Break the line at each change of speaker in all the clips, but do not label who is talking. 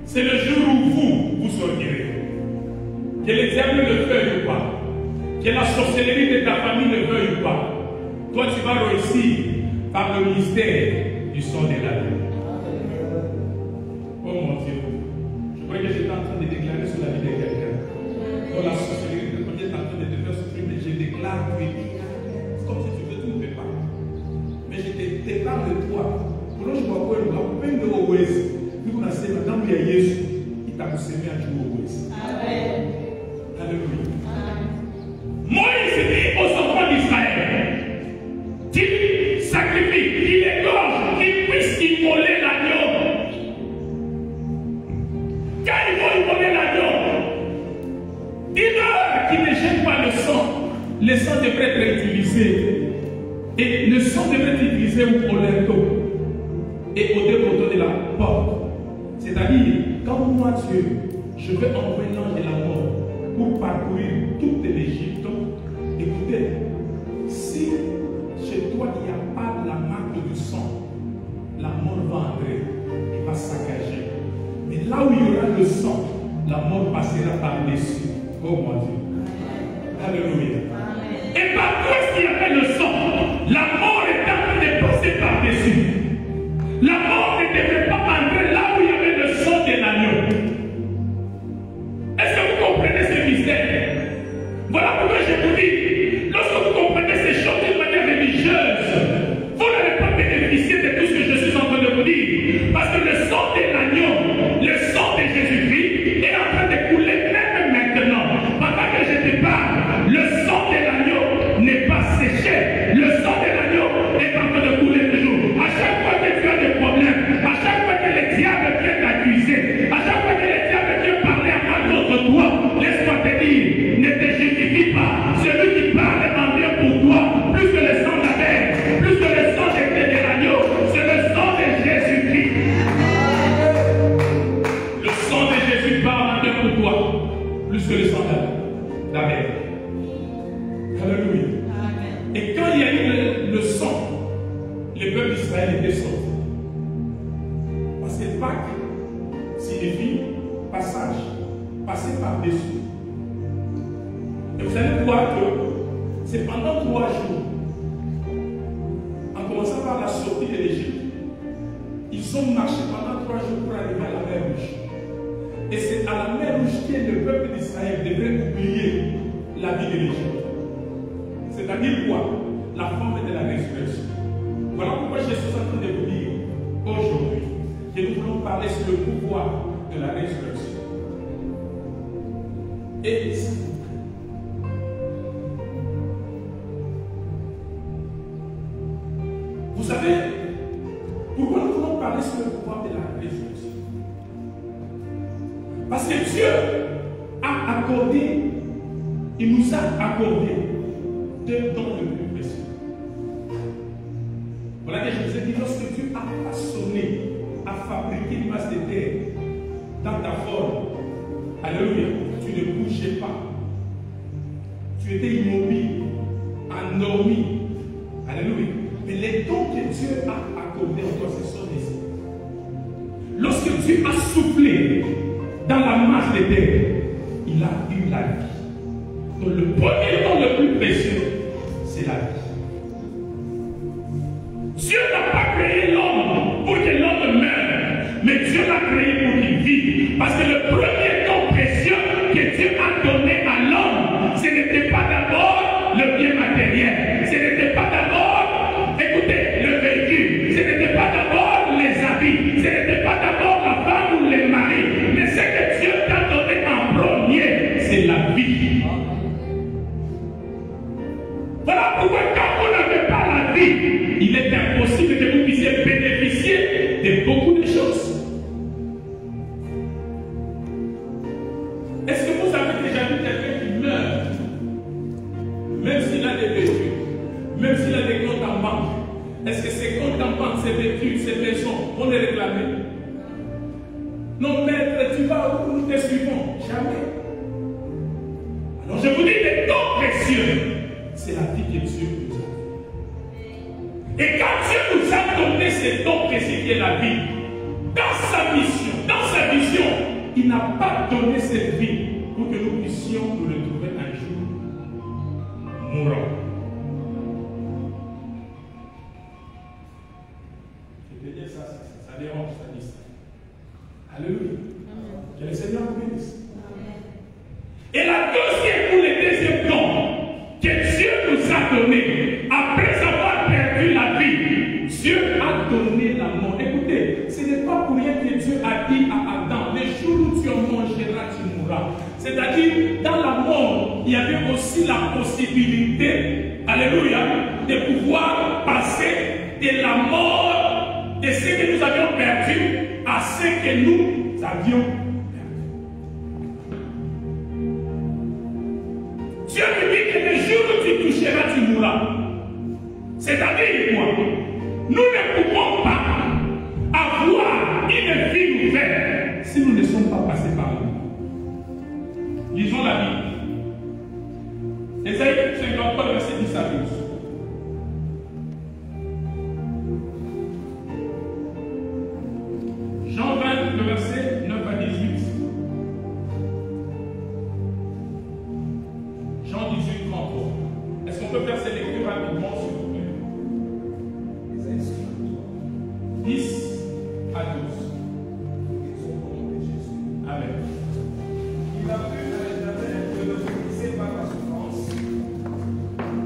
c'est le jour où vous sortirez. Que le diable le veuille ou pas, que la sorcellerie de ta famille le veuille ou pas, toi tu vas réussir par le mystère du sang de la vie. Oh mon Dieu, je crois que j'étais en train de déclarer sur la vie de quelqu'un. Dans la sorcellerie, de côté est en train de te faire souffrir, mais je déclare que c'est comme si tu veux, tu ne peux pas. Mais je te déclare de toi. Pour nous, je vois quoi le gars, peine de Owes. Nous, on a dit, madame, il y a Jésus, il t'a semé à jouer Owes. Amen. Alléluia. Moïse dit aux enfants d'Israël, qu'il sacrifie, qu'il égorge, qu'il puisse immoler l'agneau. Quand ils vont immoler l'agneau, dis-leur qu'ils ne jettent pas le sang. Le sang devrait être utilisé. Et le sang devrait être utilisé au linteau et au dépotoir de la porte. C'est-à-dire, quand moi, Dieu, je vais envoyer l'ange de la mort pour parcourir toute l'Égypte, écoutez, si chez toi il n'y a pas la marque du sang, la mort va entrer et va saccager. Mais là où il y aura le sang, la mort passera par-dessus. Oh mon Dieu. Alléluia. Et partout où il y avait le sang, la mort est en train de passer par-dessus. La mort ne devait pas entrer là où il y avait le sang de l'agneau. Est-ce que vous comprenez ce mystère? Voilà pourquoi je vous dis, lorsque vous comprenez ces choses d'une manière religieuse, vous n'allez pas bénéficier de tout ce que je suis en train de vous dire. Parce que le sang de l'agneau, le sang de Jésus-Christ est en train de couler même maintenant. Pendant que je te parle, le sang de l'agneau n'est pas séché. Le sang de l'agneau est en train de couler toujours. À chaque fois que tu as des problèmes, à chaque fois que le diable vient t'accuser, à chaque fois que le diable vient parler à mal contre toi, laisse-moi te dire, ne te justifie pas. Celui qui parle en bien pour toi, plus que le sang d'Abel, plus que le sang de l'agneau, c'est le sang de Jésus-Christ. Le sang de Jésus parle en bien pour toi, plus que le sang d'Abel. Alléluia. Et quand il y a eu le sang, le peuple d'Israël était sauvé. Parce que Pâques signifie passage, passer par-dessus. Et vous allez voir que c'est pendant 3 jours, en commençant par la sortie de l'Égypte, ils ont marché pendant 3 jours pour arriver à la mer Rouge. Et c'est à la mer Rouge que le peuple d'Israël devrait oublier la vie de l'Égypte. C'est-à-dire quoi? La forme de la résurrection. Voilà pourquoi je suis en train de vous dire aujourd'hui que nous voulons parler sur le pouvoir de la résurrection. Et vous savez pourquoi nous voulons parler sur le pouvoir de la résurrection? Parce que Dieu a accordé, il nous a accordé deux dons le plus précieux. Voilà que je vous ai dit, lorsque Dieu a façonné, a fabriqué une masse de terre dans ta forme, alléluia, tu ne bougeais pas. Tu étais immobile, endormi, alléluia. Mais les dons que Dieu a accordés en toi, ce sont des. Lorsque Dieu a soufflé dans la masse de terre, il a eu la vie. Donc le premier don le plus précieux, c'est la vie. Dieu n'a pas créé l'homme pour que l'homme meure, mais Dieu l'a créé pour qu'il vive. Parce que le premier don précieux que Dieu a donné à l'homme, ce n'était pas d'abord le bien matériel, ce n'était pas d'abord, écoutez, le véhicule, ce n'était pas d'abord les habits, ce n'était pas d'abord la femme ou les maris, mais ce que Dieu t'a donné en premier, c'est la vie. Voilà pourquoi quand on n'avait pas la vie, il est impossible que vous puissiez bénéficier de beaucoup de choses. Est-ce que vous avez déjà vu quelqu'un qui meurt, même s'il a des véhicules, même s'il a des comptes en banque? Est-ce que ces comptes en banque, ces véhicules, ces maisons, on les réclame? Non, maître, tu vas où nous te suivons? Jamais. Alors je vous dis, les dons précieux, c'est la vie que Dieu nous a donnée. Et quand Dieu nous a donné ces dons précieux qui est la vie, dans sa mission, dans sa vision, il n'a pas donné cette vie pour que nous puissions nous retrouver un jour mourant. Je peux dire ça, ça dérange, ça dit ça. Alléluia. Que le Seigneur vous bénisse. Et la deuxième, ou le deuxième don que Dieu nous a donné, après avoir perdu la vie, Dieu a donné la mort. Écoutez, ce n'est pas pour rien que Dieu a dit à Adam, le jour où tu en mangeras, tu mourras. C'est-à-dire, dans la mort, il y avait aussi la possibilité, alléluia, de pouvoir passer de la mort, de ce que nous avions perdu, à ce que nous avions perdu. Dieu me dit que le jour où tu toucheras, tu mourras. C'est-à-dire quoi? Nous ne pouvons pas avoir une vie nouvelle si nous ne sommes pas passés par là. Lisons la Bible. Ésaïe 53, verset 10 à 12. Jean 20, le verset 9 à 18. Jean 18, 33. Est-ce qu'on peut faire ces lectures rapidement, s'il vous plaît? 10 à 12. Amen.
Il a plu à l'Éternel de le briser par la souffrance,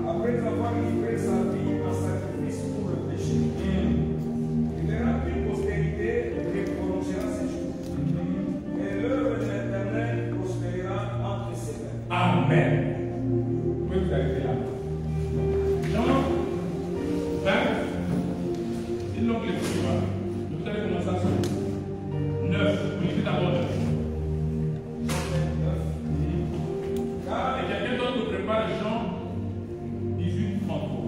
après avoir livré sa vie en sacrifice pour le péché. Il verra une postérité qui prolongera ses jours. Et l'œuvre de l'Éternel prospérera entre ses mains.
Amen. Vous pouvez vous arrêter là. Jean 20. C'est une longue lecture. Vous allez commencer à sur 9. Vous lisez d'abord 9. Et quelqu'un d'autre nous prépare Jean 18, 33.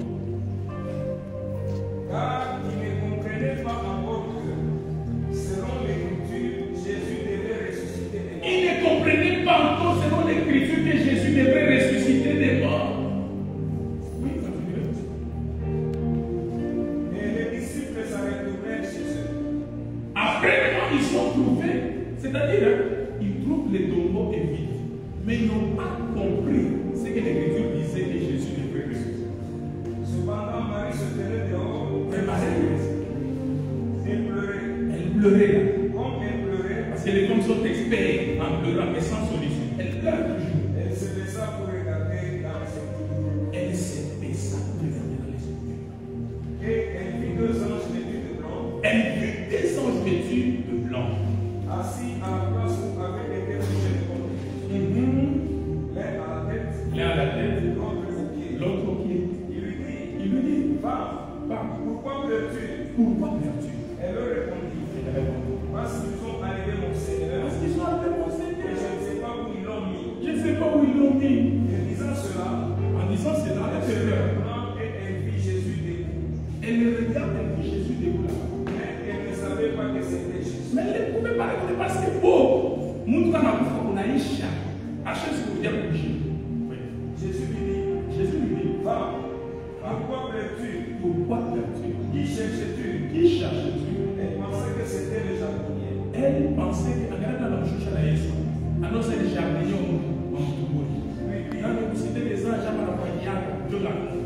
Car il ne comprenait pas encore que, selon l'Écriture, Jésus devait ressusciter des morts.
Il ne comprenait pas encore selon l'Écriture que Jésus devait ressusciter des morts. Oui, continuez.
Et les disciples s'en retournèrent chez eux.
Après, quand ils sont trouvés, c'est-à-dire, ils trouvent les tombeaux vides. Mais ils n'ont pas compris ce que l'Écriture disait que Jésus devait ressusciter.
Cependant, Marie se tenait dehors.
Mais Marie,
Elle pleurait.
elle pleurait là.
Comme elle pleurait,
Parce que les femmes sont experts en pleurant, mais sans solution. Elle pleure toujours.
elle se baissa pour regarder dans les yeux.
Elle se baissa pour regarder dans les yeux.
Et elle vit deux anges vêtus de blanc,
Elle vit des anges vêtus de blanc.
assis à la place où avait été couché le corps. L'un à la tête,
L'un à la tête,
l'autre aux pieds.
l'autre au pied.
Il lui dit,
Il lui dit,
femme, pourquoi pleures-tu?
pourquoi pleures-tu?
Elle leur répondit,
Elle répondit,
parce qu'ils ont enlevé mon Seigneur,
parce qu'ils sont arrivés mon
et
Seigneur.
je ne sais pas où ils l'ont mis.
Je ne sais pas où ils l'ont mis.
Et disant cela,
En disant cela, elle
elle se
fait peur.
retourna et elle vit Jésus debout.
Elle le regarde, elle vit Jésus debout là.
Mais elle ne savait pas que c'était Jésus.
Mais elle ne pouvait pas reconnaître parce que, oh, Moutoua n'a pas fait qu'on a Isha. Hachem, c'est pour dire bouger.
Jésus lui dit,
Jésus lui dit,
femme, pourquoi pleures-tu?
pourquoi pleures-tu?
Qui cherches-tu?
Qui cherches-tu?
Elle pensait que c'était le jardinier.
Elle pensait que, regarde dans la choucha la Yesu, alors c'est le jardinier en Toubouri. Dans le cité des anges, à la voyage de la cour.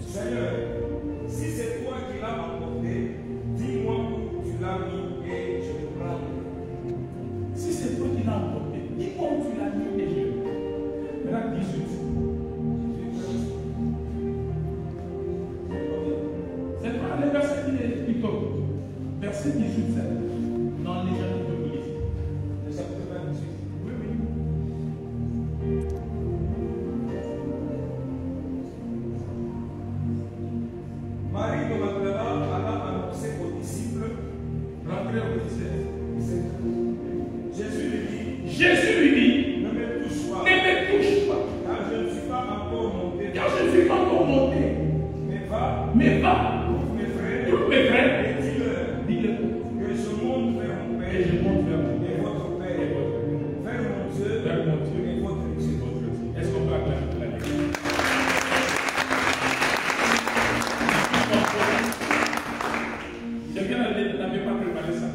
Seigneur, si c'est toi qui l'as emporté, dis-moi où tu l'as mis et je le prendrai.
Si c'est toi qui l'as emporté, dis-moi où tu l'as mis et je le prends. Maintenant, 18. C'est pas le verset qui est plutôt. Verset 18, c'est dans les chapitres de police.
Le chapitre 28.
Oui, oui.
Marie de Magdala alla annoncer aux disciples.
Rentrez au 17.
Jésus lui dit,
Jésus lui dit,
ne me touche pas,
ne me touche pas,
car je ne suis pas encore monté.
car je ne suis pas encore monté. Mais va,
mes frères,
tous mes frères,
et dis-leur
dis-le,
que je monte vers mon Père
et je monte vers vous.
et votre Père, vers mon Dieu,
Vers mon Dieu
et votre Dieu.
Est-ce qu'on peut acclamer la Bible? Quelqu'un n'avait pas préparé ça.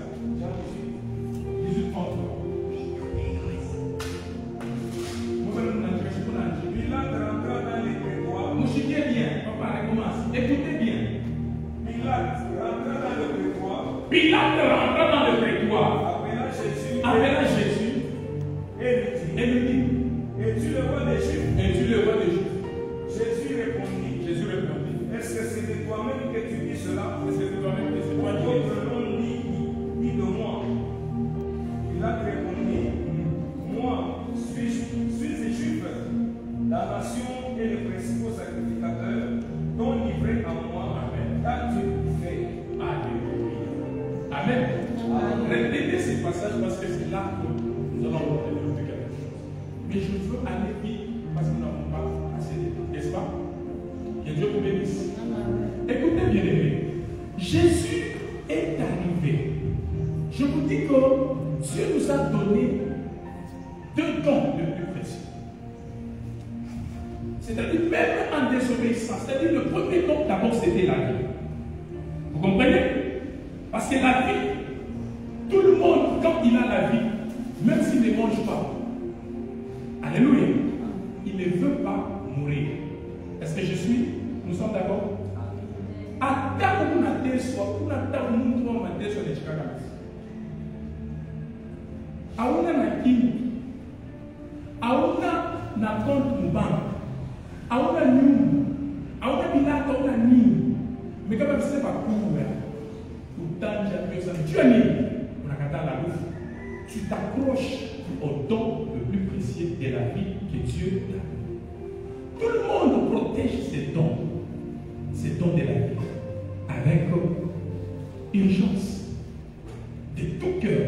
18 33. passage parce que c'est là que nous allons retenir quelque chose. Mais je veux aller vite parce que nous n'avons pas assez de temps, n'est-ce pas? Que Dieu vous bénisse. Écoutez bien aimé, Jésus est arrivé. Je vous dis que Dieu nous a donné 2 dons les plus précieux. C'est-à-dire même en désobéissance. C'est-à-dire le premier don d'abord c'était la vie. Vous comprenez? Parce que la vie, tout le monde, quand il a la vie, même s'il ne mange pas, alléluia, il ne veut pas mourir. Est-ce que nous sommes d'accord? Ata une soit pour ata une trois matin sur les chakaras. Auna na kimi, auna na compte mbank, auna nyumba, auna bilaka, auna nini. Mais quand même c'est pas cool. Tu as mis, on a gardé la bouffe. Tu t'accroches au don le plus précieux de la vie que Dieu t'a. Tout le monde protège ses dons de la vie, avec urgence. De tout cœur,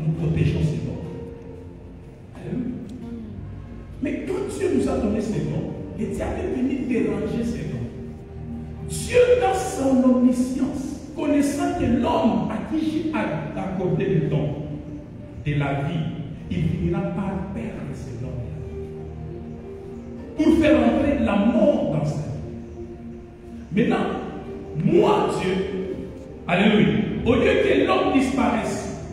nous protégeons ces dons. Alléluia. Mais quand Dieu nous a donné ces dons, le diable est venu déranger ces dons. Dieu, dans son omniscience, connaissant que l'homme à qui j'ai accordé le don de la vie, il finira par perdre ses dons pour faire entrer la mort dans sa vie. Maintenant, moi, Dieu, alléluia, au lieu que l'homme disparaisse,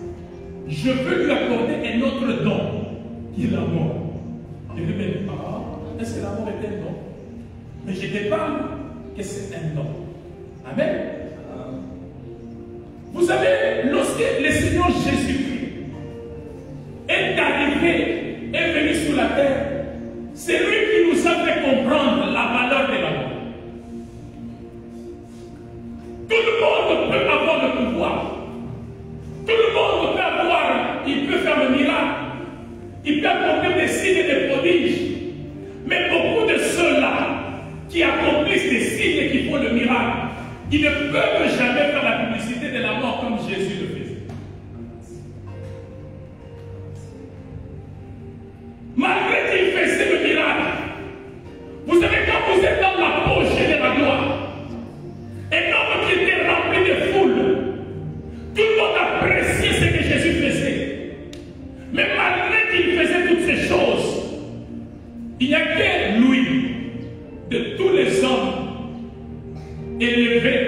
je veux lui accorder un autre don, qui est la mort. Je lui dis, est-ce que la mort est un don? Mais je te parle que c'est un don. Amen. Vous savez, lorsque le Seigneur Jésus-Christ est arrivé, est venu sur la terre, c'est lui qui nous a fait comprendre la valeur de la mort. Tout le monde peut avoir le pouvoir. Tout le monde peut avoir, il peut faire le miracle. Il peut accomplir des signes et des prodiges. Mais beaucoup de ceux-là qui accomplissent des signes et qui font le miracle, ils ne peuvent jamais faire la publicité de la mort comme Jésus le faisait. Malgré qu'il faisait le miracle, vous savez, quand vous êtes dans l'apogée de la gloire, un homme qui était rempli de foule, tout le monde appréciait ce que Jésus faisait. Mais malgré qu'il faisait toutes ces choses, il n'y a que lui, de tous les hommes élevés,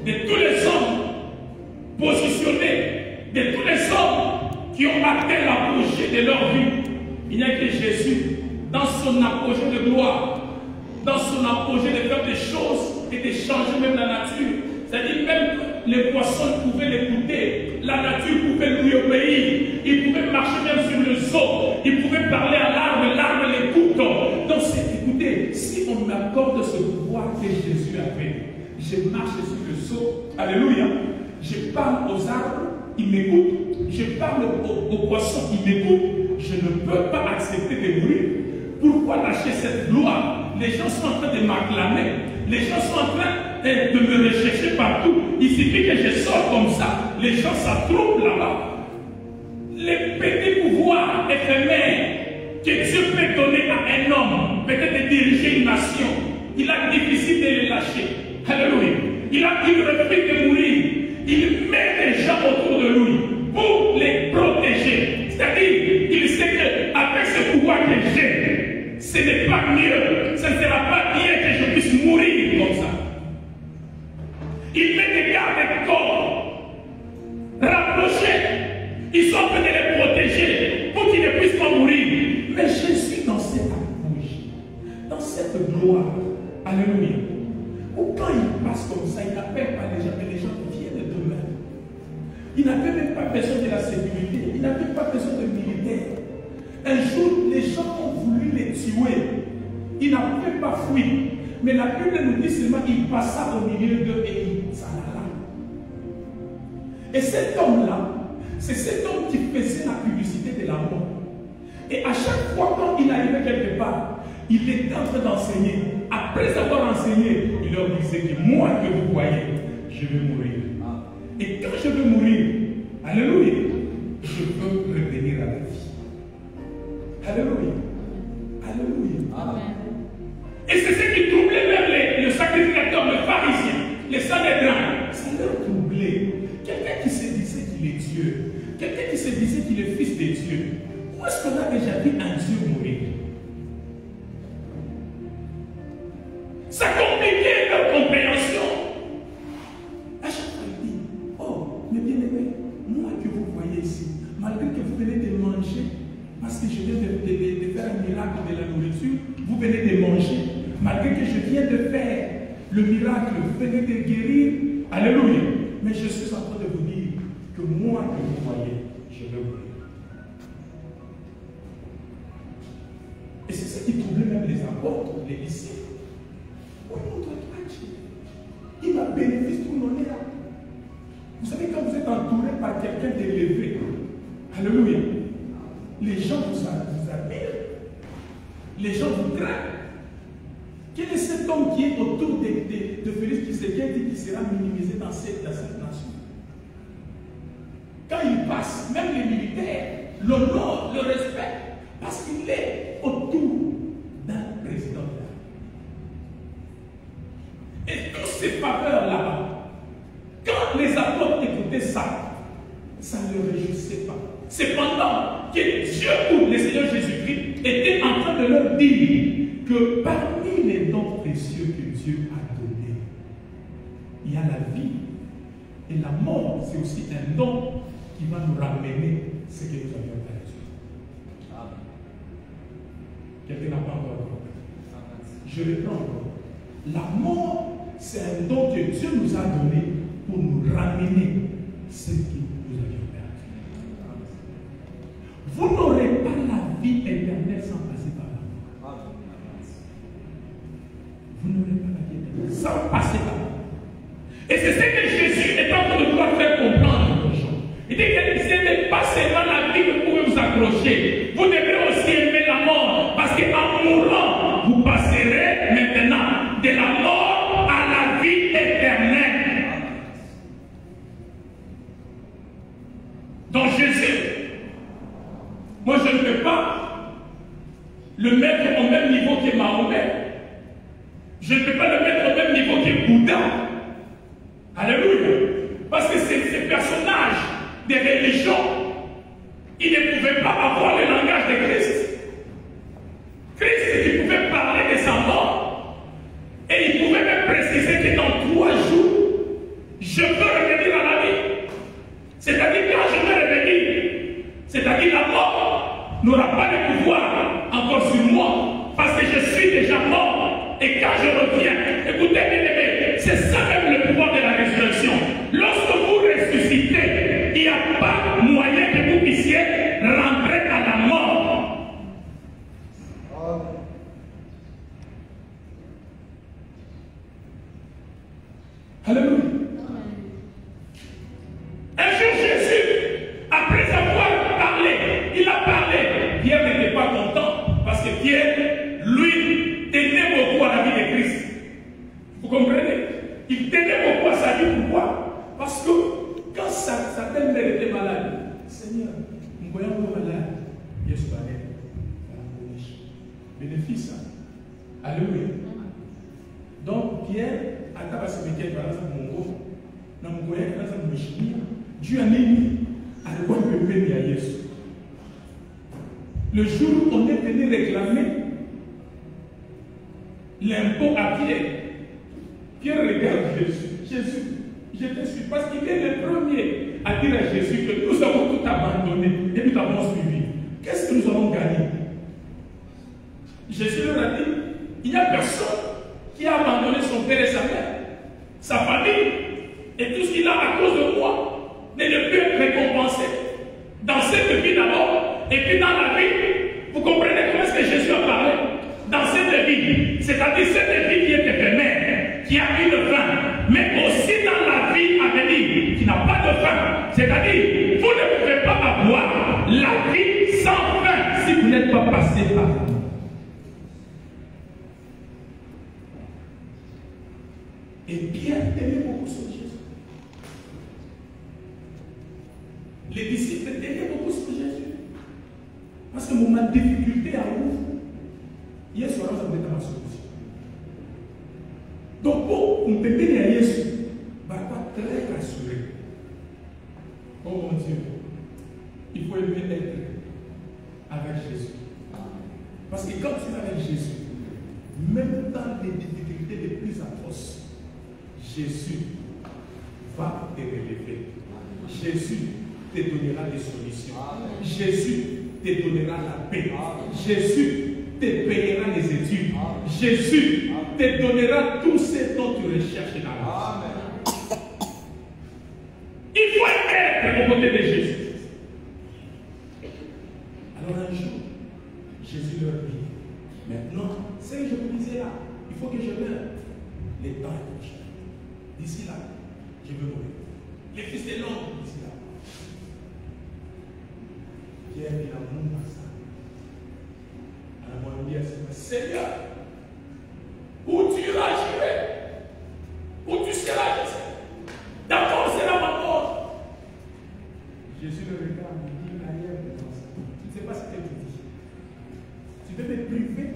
de tous les hommes positionnés, de tous les hommes qui ont atteint l'apogée de leur vie. Il n'y a que Jésus, dans son apogée de gloire, dans son apogée de faire des choses et de changer même la nature. C'est-à-dire même les poissons pouvaient l'écouter, la nature pouvait lui obéir, il pouvait marcher même sur le sol, il pouvait parler à l'arbre, l'arbre l'écoute. Donc écoutez, si on m'accorde ce pouvoir que Jésus a fait, je marche sur le sol, alléluia, je parle aux arbres, ils m'écoutent, je parle aux poissons, ils m'écoutent, je ne peux pas accepter de mourir. Pourquoi lâcher cette gloire? Les gens sont en train de m'acclamer, les gens sont en train de me rechercher partout. Il suffit que je sorte comme ça, les gens s'attroupent là-bas. Les petits pouvoirs éphémères que Dieu peut donner à un homme, peut-être de diriger une nation, il a difficile de les lâcher. Alléluia. Il refuse de mourir. Il met des gens autour de lui pour les protéger. C'est-à-dire, il sait qu'avec ce pouvoir que j'ai, ce n'est pas mieux, ce ne sera pas bien que je puisse mourir comme ça. Il met des gardes-corps rapprochés. Ils sont en train de les protéger pour qu'ils ne puissent pas mourir. Mais Jésus, dans cette apogée, dans cette gloire, alléluia, ou quand il passe comme ça, il n'appelle pas les gens, mais les gens viennent d'eux-mêmes. Il n'avait même pas besoin de la sécurité, il n'avait pas besoin de militaires. Un jour, les gens ont voulu les tuer. Il n'a même pas fui. Mais la Bible nous dit seulement qu'il passa au milieu d'eux et il s'en alla. Et cet homme-là, c'est cet homme qui faisait la publicité de la mort. Et à chaque fois quand il arrivait quelque part, il était en train d'enseigner. Après avoir enseigné, il leur disait que moi que vous voyez, je vais mourir. Et quand je vais mourir, alléluia, disait qu'il est fils de Dieu. Où est-ce qu'on a déjà vu un Dieu mourir? Ça compliquait leur compréhension. À chaque fois, il dit, oh, mes bien-aimés, moi que vous voyez ici, malgré que vous venez de manger, parce que je viens de faire un miracle de la nourriture, vous venez de manger, malgré que je viens de faire le miracle, vous venez de guérir, alléluia. Mais je suis en train de vous dire que moi que vous voyez, je vais mourir. Et c'est ça qui troublait même les apôtres, les disciples. Oui, montre-toi Dieu. Il a bénéfice tout le monde est là. Vous savez, quand vous êtes entouré par quelqu'un d'élevé, alléluia, les gens vous admirent, les gens vous craignent. Quel est cet homme qui est autour de Félix Tshisekedi qui sera minimisé dans cette nation? Quand il passe, même les militaires l'honorent, le respectent, parce qu'il est autour d'un président de la République. Et tous ces faveurs là-bas, quand les apôtres écoutaient ça, ça ne les réjouissait pas. Cependant que Dieu ou le Seigneur Jésus-Christ était en train de leur dire que parmi les dons précieux que Dieu a donnés, il y a la vie. Et la mort, c'est aussi un don qui va nous ramener ce que nous avions perdu. Quelqu'un n'a pas encore compris. Je reprends encore. La mort, c'est un don que Dieu nous a donné pour nous ramener ce que nous avions perdu. Vous n'aurez pas la vie éternelle sans passer par la mort. Vous n'aurez pas la vie éternelle sans passer par la mort. Et c'est ce que Jésus est en train de vouloir faire comprendre aux gens. Il dit que ce n'est pas seulement la vie que vous pouvez vous accrocher. Vous devrez aussi aimer la mort. Parce qu'en mourant, vous passerez maintenant de la mort à la vie éternelle. Donc Jésus, moi je ne peux pas le mettre au même niveau que Mahomet. Je ne peux pas le mettre au même niveau que Bouddha. Alléluia. Parce que ces personnages des religions, ils ne pouvaient pas avoir le langage de Christ. Christ qui pouvait parler de sa mort. Et il pouvait même préciser que dans 3 jours, je peux revenir à la vie. C'est-à-dire quand je vais revenir, c'est-à-dire la mort n'aura pas de pouvoir encore sur moi. Parce que je suis déjà mort. Et quand je reviens, écoutez bien aimés, c'est ça même le pouvoir de la résurrection. Lorsque vous ressuscitez, il n'y a pas moyen que vous puissiez rentrer à la mort. Alléluia. Un jour Jésus, après avoir parlé, il a parlé. Pierre n'était pas content parce que Pierre, lui, tenait beaucoup à la vie de Christ. Vous comprenez? Il tenait beaucoup à sa vie. Pourquoi? Parce que quand sa belle-mère était malade, Seigneur, nous voyons nos malades. Yesu allait bénéfice. Alléluia. Donc Pierre, atabasimekia baraza Mungu na Mungu yake anaanza kumheshimia juu ya nini? Alikuwa pembeni ya Yesu. Le jour où on est venu réclamer l'impôt à Pierre, Pierre regarde Jésus. Jésus, je te suis parce qu'il est le premier à dire à Jésus que nous avons tout abandonné et nous avons suivi. Qu'est-ce que nous avons gagné? Jésus leur a dit, il n'y a personne qui a abandonné son père et sa mère, sa famille, et tout ce qu'il a à cause de moi ne peut être récompensé dans cette vie d'abord, et puis dans la vie. Vous comprenez comment est-ce que Jésus a parlé? Dans cette vie, c'est-à-dire cette vie qui est éphémère, qui a une fin, mais aussi dans la vie à venir, qui n'a pas de fin. C'est-à-dire, vous ne pouvez pas avoir la vie sans fin si vous n'êtes pas passé par là. Et Pierre aimait beaucoup sur Jésus. Les disciples aimaient beaucoup sur Jésus. Parce que moment de difficulté à vous, hier soir, vous avez ma solution. Donc, pour me péter à Jésus, je ne vais pas très rassuré. Oh mon Dieu, il faut aimer mieux être avec Jésus. Parce que quand tu es avec Jésus, même dans les difficultés les plus atroces, Jésus va te relever. Jésus te donnera des solutions. Jésus te donnera la paix. Jésus te payera les études. Jésus te donnera tout ce dont tu recherches dans la vie. Il faut être au côté de Jésus. Alors un jour, Jésus leur dit, maintenant, ce que je vous disais là, il faut que je meure. Les temps est prochain. D'ici là, je veux mourir. Les fils de l'homme, d'ici là. Pierre dit l'amour à ça. Alors on dit à Seigneur, où tu iras, j'irai. Où tu seras, je sais. D'abord, c'est là ma mort. Jésus le regarde et dit ailleurs devant ça. Tu ne sais pas ce que tu dis. Tu veux me priver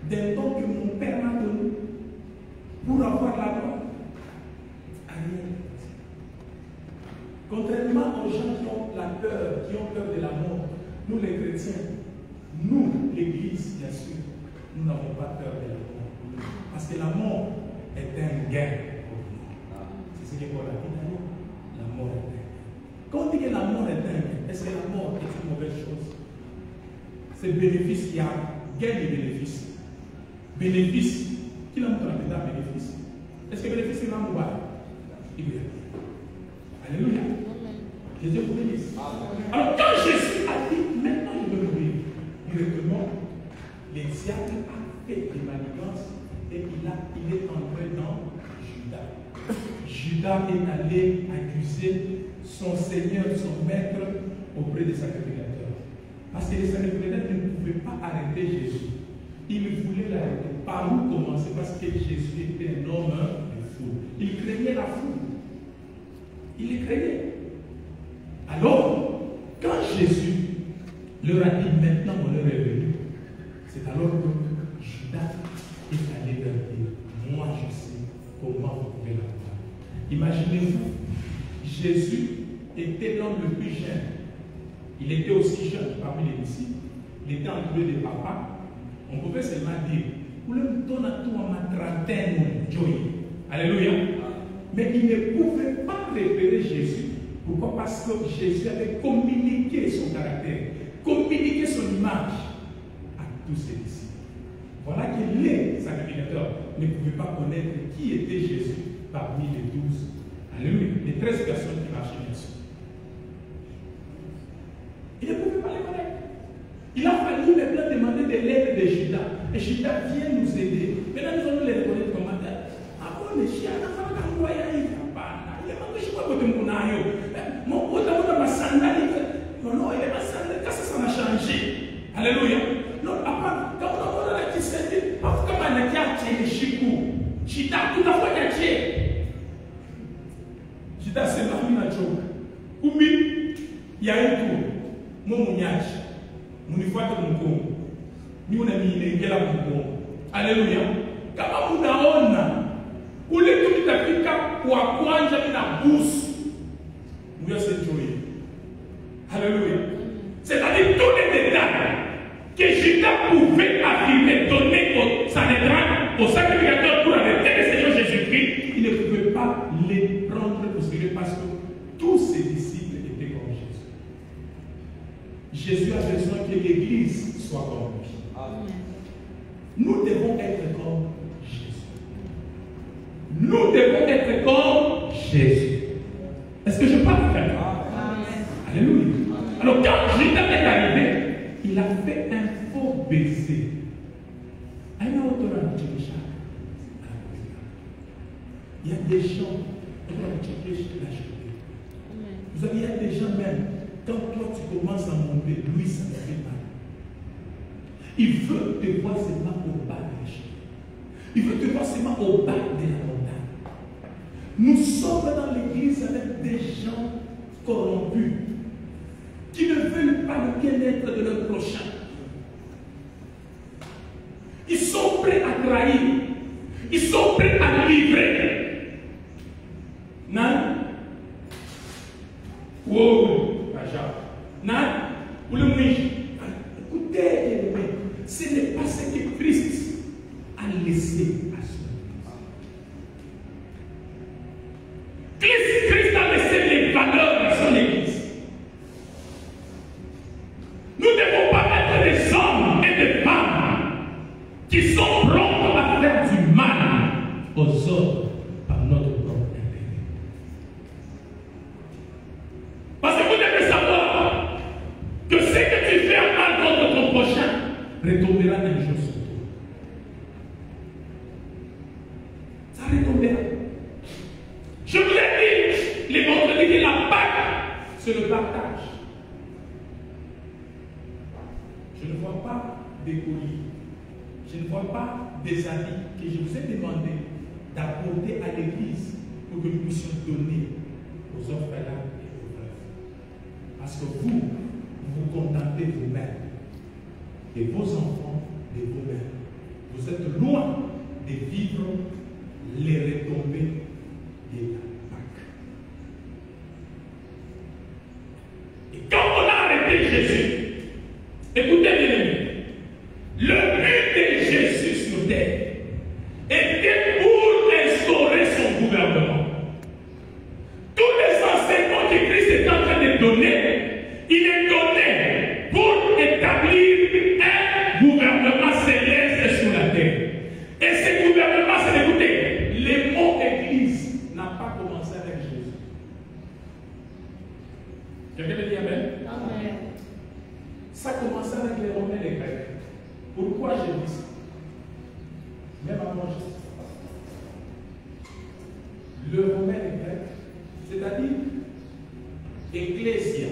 d'un don que mon Père m'a donné pour avoir la mort. Ailleurs. Contrairement aux gens qui ont la peur, qui ont peur de la mort, nous les chrétiens, nous, l'Église, bien sûr, nous n'avons pas peur de la mort. Parce que la mort est un gain pour nous. C'est ce que Paul a dit d'ailleurs. La mort est un gain. Quand on dit que la mort est un gain, est-ce que la mort est une mauvaise chose? C'est bénéfice, il y a gain et bénéfice. Bénéfice, qui l'a montré dans bénéfice? Est-ce que bénéfice est là ou pas? Il est. Alléluia. Jésus vous bénisse. Alors quand Jésus a dit, maintenant je veux mourir, directement, les diables ont fait des manigances et il est entré dans Judas. Judas est allé accuser son Seigneur, son Maître, auprès des sacrificateurs. Parce que les sacrificateurs ne pouvaient pas arrêter Jésus. Ils voulaient l'arrêter. Par où commencer? Parce que Jésus était un homme de foule. Il craignait la foule. Il les craignait. Alors, quand Jésus leur a dit maintenant mon heure est venue, c'est alors que Judas est allé leur dire, moi je sais comment vous pouvez l'avoir. Imaginez-vous, Jésus était l'homme le plus jeune. Il était aussi jeune parmi les disciples. Il était entouré de papas. On pouvait seulement dire, vous le donnez à tout à ma trentaine, mon Joy. Alléluia. Mais il ne pouvait pas repérer Jésus. Pourquoi? Parce que Jésus avait communiqué son caractère, communiqué son image à tous ses disciples. Voilà que les sacrificateurs ne pouvaient pas connaître qui était Jésus parmi les 12. Alléluia. Les 13 personnes qui marchaient dessus. Ils ne pouvaient pas les connaître. Il a fallu maintenant demander de l'aide de Judas. Et Judas vient nous aider. Maintenant, nous allons les reconnaître comme ça. Ah bon, les chiens, on a fait un voyage. Il est manqué chez moi, mon pote a ma sandale. Non, non, il est ma sandale. Qu'est-ce que ça m'a changé? Alléluia. Non, papa, quand on a la petite, comme on a dit, les chicous. Judas, tout à fait, Judas, c'est ma mine à joke. Oumi, il y a un tour. Mon mouniage. Mon ifoite mon con. Nous on a mis les gars mon con. Alléluia. Kama munaona ule tukitafika kwa kwanza na busu. Nous c'est joyeux. Alléluia. C'est-à-dire tous les détails que Judas pouvait affirmer, donner au Sanhédrin, au sacrificateur pour arrêter le Seigneur Jésus-Christ, il ne pouvait pas les prendre au sérieux parce que tous ses disciples étaient comme Jésus. Jésus a besoin que l'Église soit comme lui. Amen. Nous devons être comme Jésus. Nous devons être comme Jésus. Est-ce que je parle de quelqu'un? Alléluia. Alors quand Judas est arrivé, il a fait un faux baiser. Il y a des gens, vous savez, il y a des gens même, quand toi tu commences à monter, lui ça ne fait pas. Il veut te voir seulement au bas de l'échelle. Il veut te voir seulement au bas de la montagne. Nous sommes dans l'église avec des gens corrompus qui ne veulent pas le bien-être de leur prochain. Ils sont prêts à trahir. Ils sont prêts à livrer. Non? Wow, Raja. Non? Pour le mourir. Écoutez, bien-aimés, ce n'est pas ce que Christ a laissé à son Église. Christ a laissé les valeurs de son Église. Nous ne devons pas être des hommes et des femmes qui sont prompts à faire du mal aux autres par notre propre intérêt. Parce que vous devez savoir que ce que tu fais en mal contre ton prochain retombera un jour sur toi. Ça retombera. Je vous ai dit, les vendredis de la Pâque, c'est le partage. Je ne vois pas des colis. Je ne vois pas des habits que je vous ai demandé d'apporter à l'église pour que nous puissions donner aux orphelins et aux veuves. Parce que vous vous contentez vous-même et vos enfants de vous-même. Vous êtes loin de vivre les retombées de la Pâque. Et quand on a arrêté Jésus, écoutez bien, le but de Jésus sur terre était pour instaurer son gouvernement. Tous les enseignements que Christ est en train de donner, il est donné pour établir un gouvernement céleste sur la terre. Et ce gouvernement, c'est d'écouter, les mots église n'a pas commencé avec Jésus. Quelqu'un me dit amen? Amen. Ça a commencé avec les Romains et les Grecs. Pourquoi j'ai dit ça? Même avant Jésus. Le Romain et le Grec, c'est-à-dire Ecclésia.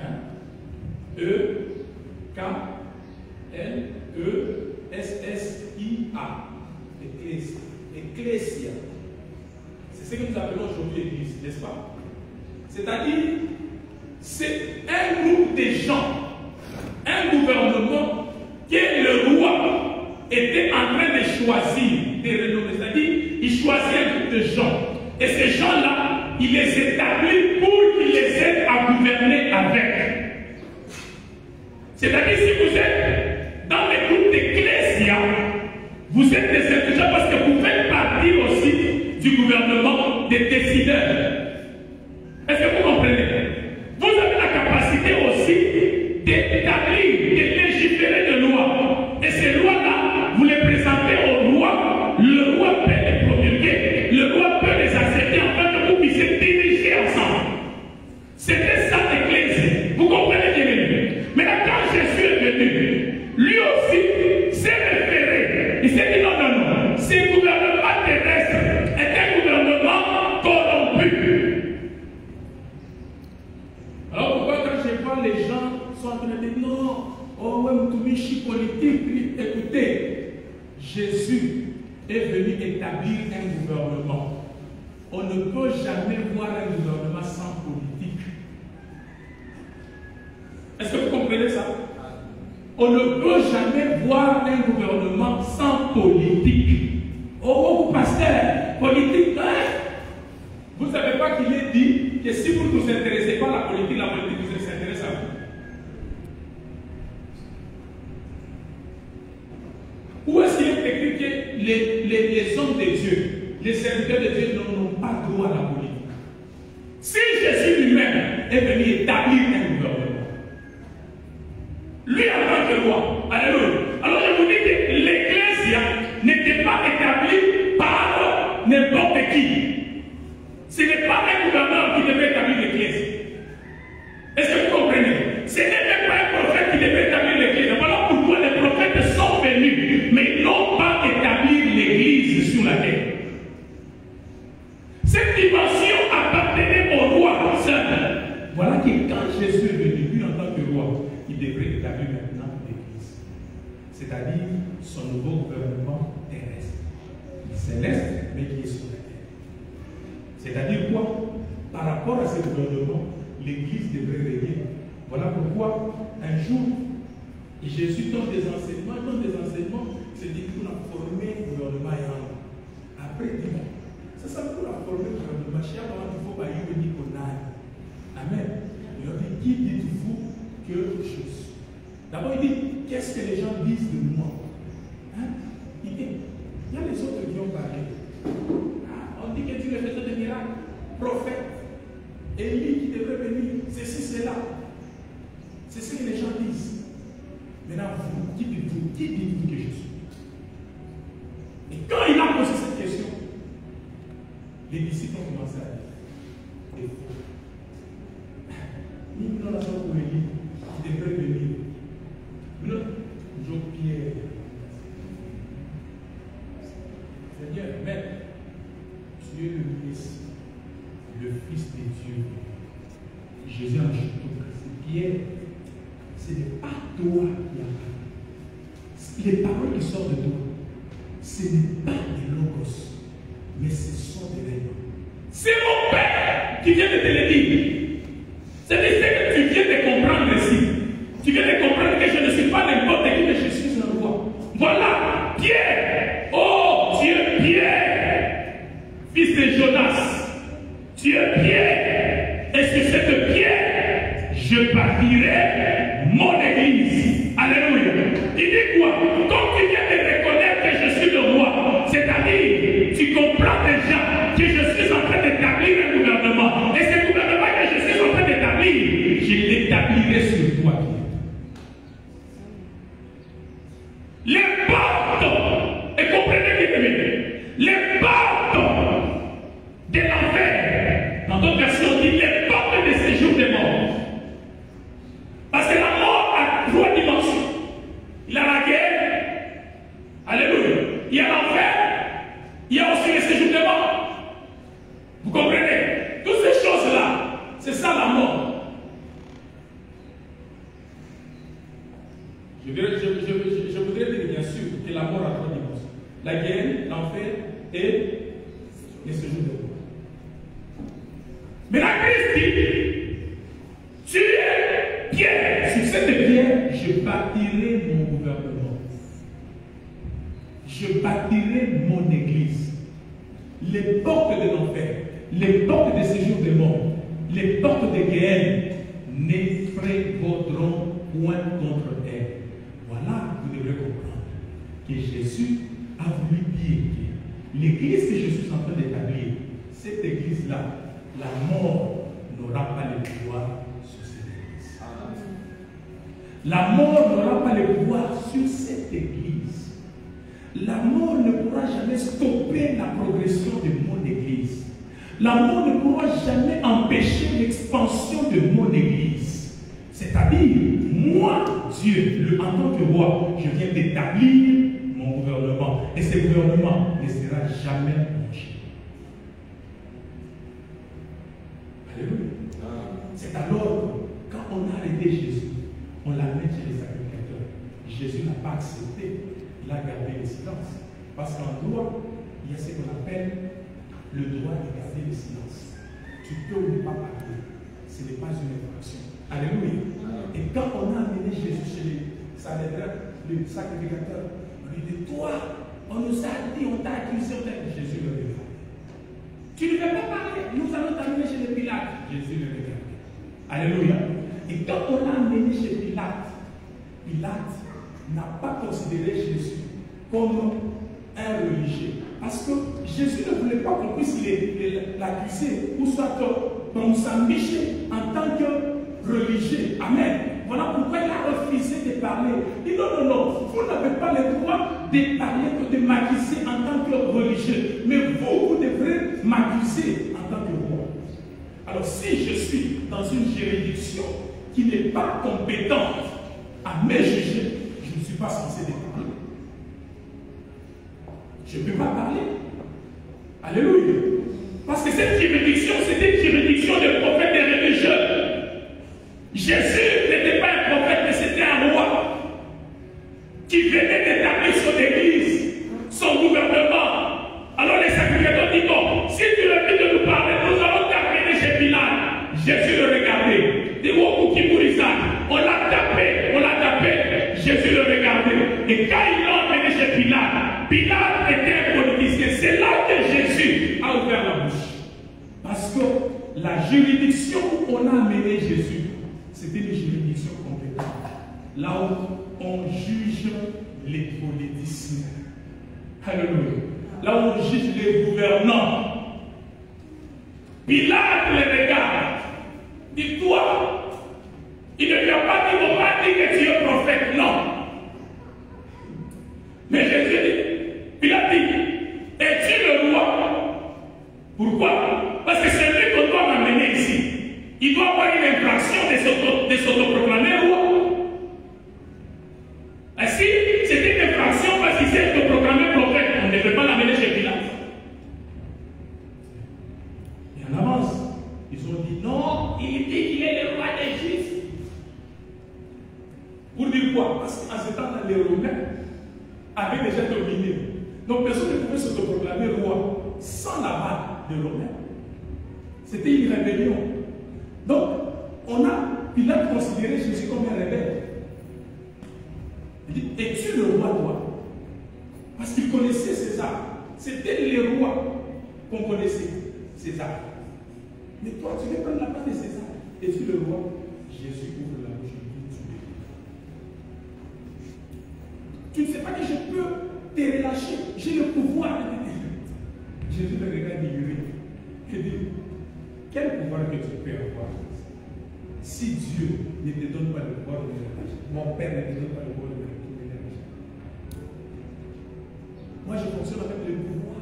Hein? E-K-L-E-S-S-I-A. Ecclésia. Ecclésia. C'est ce que nous appelons aujourd'hui Église, n'est-ce pas? C'est-à-dire, c'est un groupe de gens, un gouvernement que le roi était en train de choisir, de renommer, c'est-à-dire, il choisit un groupe de gens. Et ces gens-là, il les établit pour qu'ils les aident à gouverner avec. C'est-à-dire, si vous êtes dans les groupes d'Ecclésia, vous êtes des intelligents parce que vous faites partie aussi du gouvernement des décideurs. Est-ce que vous comprenez? Vous avez la capacité aussi d'établir, de légiférer de lois. Et ces lois-là, vous les présentez au roi. Le roi peut les promulguer. Le roi peut les accepter afin que vous puissiez diriger ensemble. C'était ça l'Église. Vous comprenez bien? Maintenant, quand Jésus est venu, lui aussi s'est référé. Il s'est dit non, non, non. Ce gouvernement terrestre est un gouvernement corrompu. Alors pourquoi quand je vois les gens sont en train de dire non, oh ouais, Moutoumichy politique, écoutez, Jésus est venu établir un gouvernement. On ne peut jamais voir un gouvernement sans politique. Est-ce que vous comprenez ça? On ne peut jamais voir un gouvernement sans politique. Oh, pasteur, politique, hein? Vous ne savez pas qu'il est dit que si vous ne vous intéressez pas à la politique vous s'intéresse à vous. Où est-ce qu'il est écrit que les hommes de Dieu, les serviteurs de Dieu n'ont pas droit à la politique? Si Jésus lui-même est venu établir un gouvernement, lui en tant que roi, alléluia. Alors je vous dis que l'Ecclésia n'était pas établie par n'importe qui. Ce n'est pas un gouverneur qui devait établir l'Église. Est-ce que vous comprenez? Ce n'est même pas un prophète qui devait établir l'Église. Voilà pourquoi les prophètes sont venus, mais ils n'ont pas établi l'Église sur la terre. Cette dimension appartenait au roi seul. Voilà que quand Jésus est venu, lui en tant que roi, il devrait établir maintenant l'Église. C'est-à-dire son nouveau gouvernement terrestre. Céleste, mais qui est sur la terre. C'est-à-dire quoi? Par rapport à ce gouvernement, l'Église devrait régner. Voilà pourquoi un jour, Jésus donne des enseignements, c'est dit pour la former le gouvernement et en après, il dit bon, ça pour la former le gouvernement, il faut pas y venir qu'on aille. Amen. Il a dit, qui dites-vous que je D'abord, il dit, qu'est-ce que les gens disent de moi? Hein? Il dit, il y a les autres qui ont parlé. Ah, on dit que Dieu le faisait des miracles. Prophète, Élie qui devrait venir, ceci, cela. C'est ce que les gens disent. Maintenant, vous, qui dites-vous que je suis? Et quand il a posé cette question, les disciples ont commencé à dire, c'est faux. Nous avons pour Élie qui devrait venir. Nous avons Pierre. Seigneur, Maître, tu es le Messie, le Fils de Dieu. Jésus a ajouté au Christ. Pierre, ce n'est pas toi qui as parlé. Les paroles qui sortent de toi, ce n'est pas des logos, mais ce sont des règles. C'est mon Père qui vient de te le dire. C'est que tu viens de comprendre ici. Tu viens de comprendre que je ne suis pas n'importe qui, mais je suis un roi. Voilà, Pierre. Oh Dieu, Pierre, fils de Jonas. Dieu, Pierre. Et sur cette pierre, je bâtirai mon église. Alléluia. Il dit quoi? Comme tu viens de reconnaître que je suis le roi, c'est-à-dire, tu comprends déjà que je suis en train d'établir un gouvernement. Et ce gouvernement que je suis en train d'établir, je l'établirai sur toi. Les portes, et comprenez bien, les portes de l'enfer, dans d'autres versions, on dit les portes de séjour des morts. Parce que la mort a 3 dimensions. Il y a la guerre, alléluia. Il y a l'enfer, il y a aussi le séjour des morts. Vous comprenez? Toutes ces choses-là, c'est ça la mort. Je voudrais dire bien sûr que la mort a 3 dimensions. La guerre, l'enfer et le séjour des morts. Mais la Christ dit, tu es Pierre. Sur cette pierre, je bâtirai mon gouvernement. Je bâtirai mon église. Les portes de l'enfer, les portes de séjour des morts, les portes de guerre ne prévaudront point contre elle. Voilà, vous devrez comprendre que Jésus a voulu dire que l'église que je suis en train d'établir, cette église-là, la mort n'aura pas le pouvoir sur cette église. La mort n'aura pas le pouvoir sur cette église. La mort ne pourra jamais stopper la progression de mon église. La mort ne pourra jamais empêcher l'expansion de mon église. C'est-à-dire, moi, Dieu, en tant que roi, je viens d'établir mon gouvernement. Et ce gouvernement ne sera jamais changé. Alléluia. C'est alors que quand on a arrêté Jésus, on l'amène chez les sacrificateurs. Jésus n'a pas accepté. Il a gardé le silence. Parce qu'en droit, il y a ce qu'on appelle le droit de garder le silence. Tu peux ne pas parler. Ce n'est pas une infraction. Alléluia. Et quand on a amené Jésus chez les sacrificateurs, on lui dit, toi, on nous a dit, on t'a accusé, on t'a dit. Jésus le regarde. Tu ne veux pas parler. Nous allons t'amener chez les Pilates. Jésus le regarde. Alléluia. Et quand on l'a amené chez Pilate, Pilate n'a pas considéré Jésus comme un religieux. Parce que Jésus ne voulait pas qu'on puisse l'accuser ou soit qu'on s'ambiche en tant que religieux. Amen. Voilà pourquoi il a refusé de parler. Il dit non, non, non, vous n'avez pas le droit de parler que de m'accuser en tant que religieux. Mais vous devrez m'accuser en tant que roi. Alors si je suis dans une juridiction qui n'est pas compétente à me juger, je ne suis pas censé de parler. Je ne peux pas parler. Alléluia. Parce que cette juridiction, c'était une juridiction de prophètes et religieux. Jésus n'était pas un prophète, mais c'était un roi qui venait d'établir son église, son gouvernement. Alors les sacrificateurs disent, bon, si tu refuses de nous parler, nous allons t'amener chez Pilate. Jésus le regardait. On l'a tapé, Jésus le regardait. Et quand ils l'ont amené chez Pilate, Pilate était un politicien. C'est là que Jésus a ouvert la bouche. Parce que la juridiction où on a amené Jésus, c'était une juridiction compétente. là où on juge les politiciens. Alléluia. Là où on juge les gouvernants. Pilate les regarde. Dis-toi, il ne lui a pas dit, il ne va pas dire que tu es prophète, non. Mais Jésus dit, Pilate dit, es-tu le roi? Pourquoi? Parce que c'est lui qu'on doit m'amener ici. Il doit avoir une infraction de s'autoproclamer roi. Si c'était une infraction parce qu'il s'est autoproclamé prophète, on ne devrait pas l'amener chez Pilate. Et en avance, ils ont dit non, il dit qu'il est le roi des Juifs. Pour dire quoi? Parce qu'en ce temps-là, les Romains avaient déjà dominé. Donc personne ne pouvait s'autoproclamer roi sans l'aval des Romains. C'était une rébellion. Donc, Pilate considéré Jésus comme un rebelle. Il dit, es-tu le roi, toi? Parce qu'il connaissait César. C'était les rois qu'on connaissait, César. Mais toi, tu veux prendre la place de César. Es-tu le roi? Jésus ouvre la bouche et dit, tu ne sais pas que je peux te relâcher. J'ai le pouvoir. Jésus le regarde ignoré. Il dit, quel pouvoir que tu peux avoir? Si Dieu ne te donne pas le pouvoir de me relâcher, mon Père ne te donne pas le pouvoir de me relâcher. Moi, je fonctionne avec le pouvoir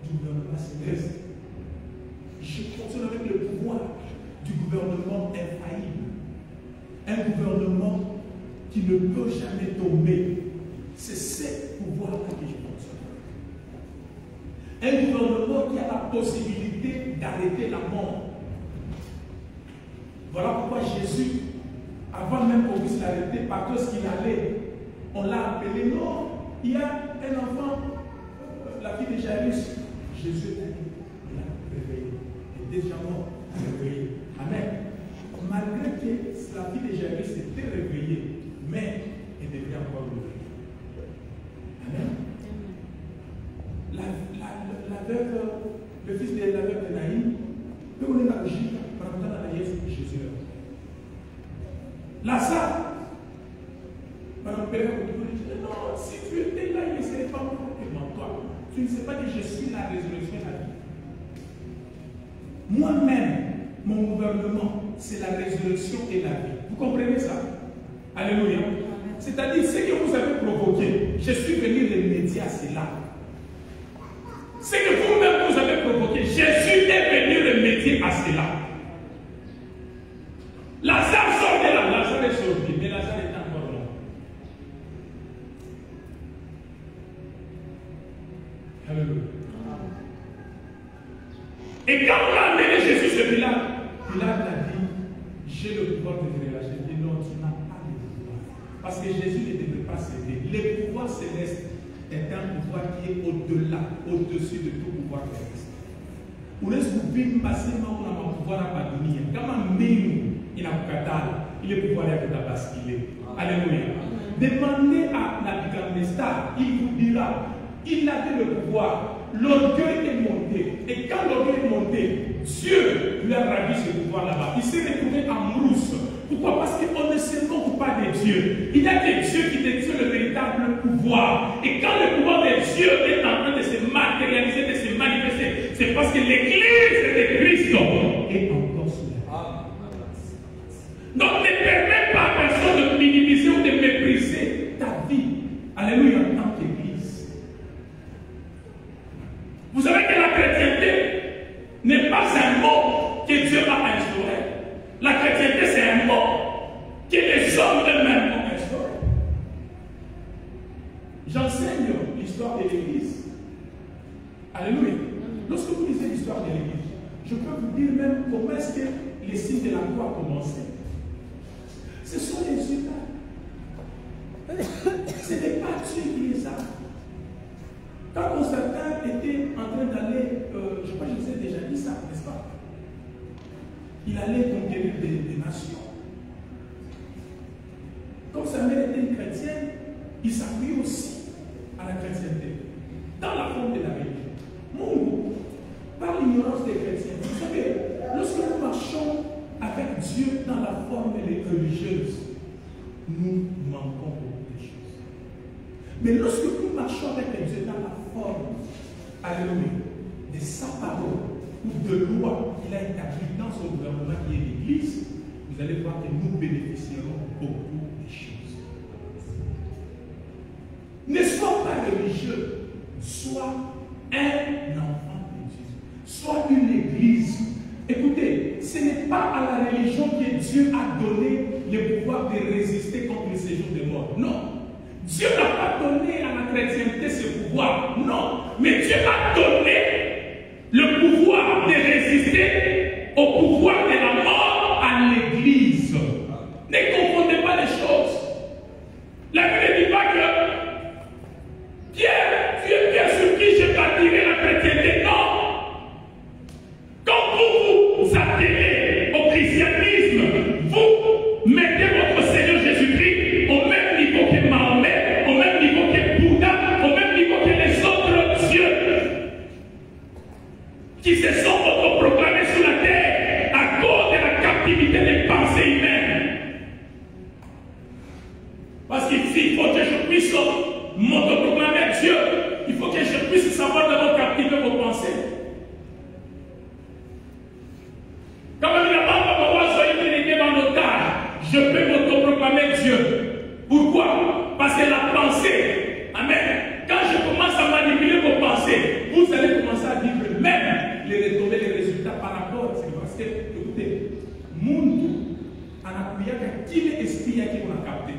du gouvernement céleste. Je fonctionne avec le pouvoir du gouvernement infaillible. Un gouvernement qui ne peut jamais tomber. C'est ce pouvoir-là que je fonctionne. Un gouvernement qui a la possibilité d'arrêter la mort. Voilà pourquoi Jésus, avant même qu'on puisse l'arrêter, partout ce qu'il allait, on l'a appelé. Non, il y a un enfant, la fille de Jairus. Jésus l'a réveillé. Il est déjà mort, réveillé. Amen. Malgré que la fille de Jairus était réveillée, mais elle devait encore mourir. Amen. La veuve, le fils de la veuve de Naïm, peut on est dans le Jésus. Jésus. Lazare, Madame Père, non, si tu étais là, il ne serait pas mort. Toi, tu ne sais pas que je suis la résurrection et la vie. Moi-même, mon gouvernement, c'est la résurrection et la vie. Vous comprenez ça? Alléluia. C'est-à-dire, ce que vous avez provoqué, je suis venu remédier à cela. Ce que vous-même vous avez provoqué, Jésus est venu remédier à cela. Lazare sort de là, Lazare est sorti, mais Lazare est encore là. Alléluia. Et quand on a amené Jésus sur Pilate, Pilate a dit, j'ai le pouvoir de te relâcher. Il dit non, tu n'as pas le pouvoir. Parce que Jésus ne devait pas céder. Le pouvoir céleste est un pouvoir qui est au-delà, au-dessus de tout pouvoir terrestre. Pour est-ce que vous pouvez passer maintenant à pouvoir à la dunia? Comme il est pouvoir de basculer. Alléluia. Demandez à Nabucodonosor, il vous dira, il avait le pouvoir, l'orgueil est monté. Et quand l'orgueil est monté, Dieu lui a ravi ce pouvoir là-bas. Il s'est retrouvé en brousse. Pourquoi? Parce qu'on ne se moque pas de Dieu. Il y a des dieux qui détiennent le véritable pouvoir. Et quand le pouvoir de Dieu est en train de se matérialiser, de se manifester, c'est parce que l'Église de Christ est encore sous la main. Donc ne permets pas à personne de minimiser ou de mépriser ta vie. Alléluia, en tant qu'Église. Vous savez que la chrétienté n'est pas un mot que Dieu a instauré. La chrétienté, c'est un mot que les hommes eux-mêmes ont instauré. J'enseigne l'histoire de l'Église. Alléluia. Lorsque vous lisez l'histoire de l'Église, je peux vous dire même comment est-ce que les signes de la croix ont commencé. Ce sont les humains. Ce n'est pas Dieu qui les a. Quand Constantin était en train d'aller, je crois que je vous ai déjà dit ça, n'est-ce pas? Il allait conquérir des nations. Comme sa mère était une chrétienne, il s'appuie aussi à la chrétienté, dans la forme de la religion. Nous, par l'ignorance des chrétiens, vous savez, lorsque nous marchons avec Dieu dans la forme religieuse, nous manquons beaucoup de choses. Mais lorsque nous marchons avec Dieu dans la forme, alléluia, de sa parole ou de loi qu'il a établie dans son gouvernement qui est l'Église, vous allez voir que nous bénéficierons beaucoup de choses. Ne sois pas religieux, sois un enfant de Dieu, sois une église. Écoutez, ce n'est pas à la religion que Dieu a donné le pouvoir de résister contre le séjour des morts. Non. Dieu n'a pas donné à la chrétienté ce pouvoir. Non. Mais Dieu a donné le pouvoir de résister au pouvoir de la mort à l'église. Ne confondez pas les choses. La Bible ne dit pas que Pierre, tu es Pierre sur qui je bâtirai la chrétienté. Non. Quand vous vous attelez au christianisme, vous mettez votre Seigneur Jésus-Christ au même niveau que Mahomet, au même niveau que Bouddha, au même niveau que les autres dieux qui se sont autoproclamés sur la terre à cause de la captivité des pensées humaines. Parce qu'il faut que je puisse m'autoproclamer Dieu, il faut que je puisse savoir d'abord captiver vos pensées. Quand même, il n'a pas soyez dans l'otage, je peux m'autoproclamer Dieu. Pourquoi? Parce que la pensée, amen, quand je commence à manipuler vos pensées, vous allez commencer à vivre même retrouver les résultats par rapport. C'est parce que, écoutez, monde en appuyant qui est esprit qui vous a capté.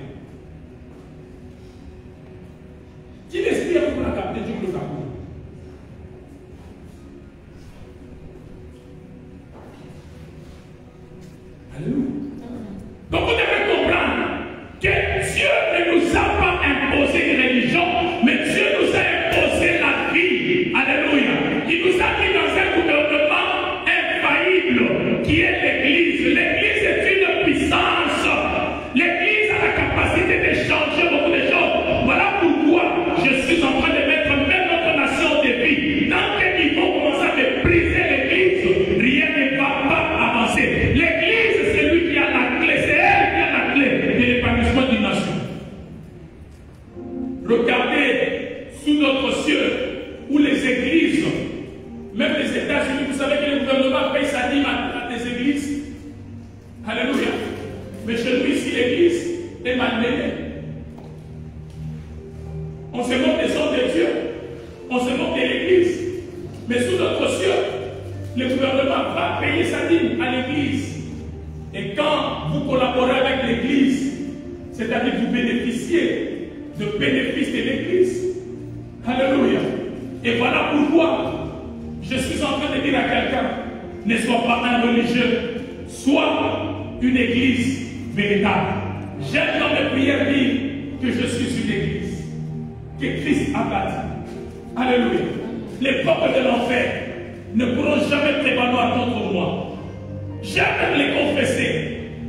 Qui est esprit qui vous a capté, Dieu vous a capté. Alléluia. Donc vous devez comprendre que Dieu ne nous a pas imposé une religion, mais Dieu nous a imposé la vie. Alléluia. Il nous a mis dans un gouvernement infaillible qui est l'Église. L'Église est une puissance. L'Église a la capacité de changer beaucoup de choses. Voilà pourquoi je suis en train de mettre même notre nation en défi. Tant qu'ils vont commencer à mépriser l'Église, rien ne va pas avancer. L'Église, c'est lui qui a la clé, c'est elle qui a la clé de l'épanouissement d'une nation. Regardez sous notre ciel où les églises, même les États-Unis, vous savez que le gouvernement paye sa dîme à des églises. Alléluia. Mais chez nous ici, l'église est malmenée. On se moque des hommes de Dieu, on se moque de l'église. Mais sous notre ciel, le gouvernement va payer sa dîme à l'église. Et quand vous collaborez avec l'église, c'est-à-dire que vous bénéficiez de bénéfices de l'église. Alléluia. Et voilà pourquoi je suis en train de dire à quelqu'un, ne sois pas un religieux, sois une église véritable. J'aime dans mes prières dire que je suis une église que Christ a bâtie. Alléluia. Les peuples de l'enfer ne pourront jamais prévaloir contre moi. J'aime les confesser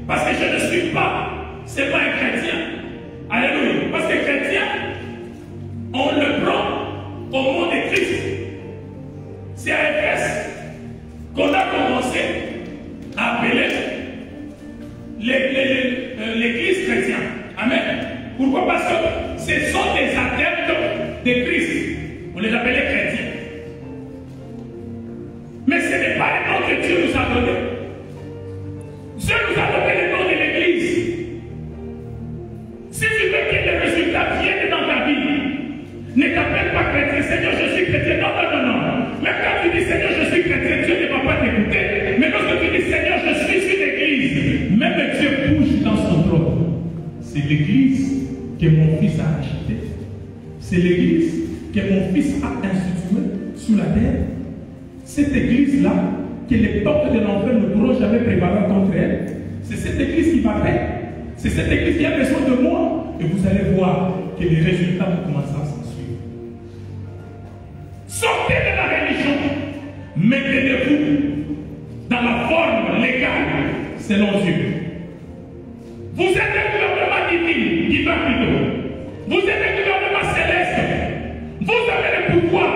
parce que je ne suis pas seulement un chrétien. Alléluia. Parce que chrétien, on le prend au nom de Christ. C'est à Éphèse qu'on a commencé à appeler l'église chrétienne. Amen. Pourquoi? Parce que ce sont des adeptes de Christ. On les appelait chrétiens. Mais ce n'est pas le nom que Dieu nous a donné. Dieu nous a donné le nom de l'église. Si tu veux que les résultats viennent dans ta vie, ne t'appelle pas chrétien. Seigneur, je suis chrétien. Non, non, non, non. Même quand tu dis Seigneur, je suis chrétien, Dieu ne va pas t'écouter. Mais lorsque tu dis Seigneur, je suis une église, même Dieu bouge dans son trône. C'est l'église que mon fils a achetée. C'est l'église que mon fils a instituée sur la terre. Cette église-là, que les peuples de l'enfer ne pourront jamais prévaloir contre elle. C'est cette église qui m'appelle. C'est cette église qui a besoin de moi. Et vous allez voir que les résultats vont commencer à s'en suivre. Sortez de la religion. Mettez-vous dans la forme légale selon Dieu. Vous êtes un gouvernement divin, plutôt. Vous êtes un gouvernement céleste. Vous avez le pouvoir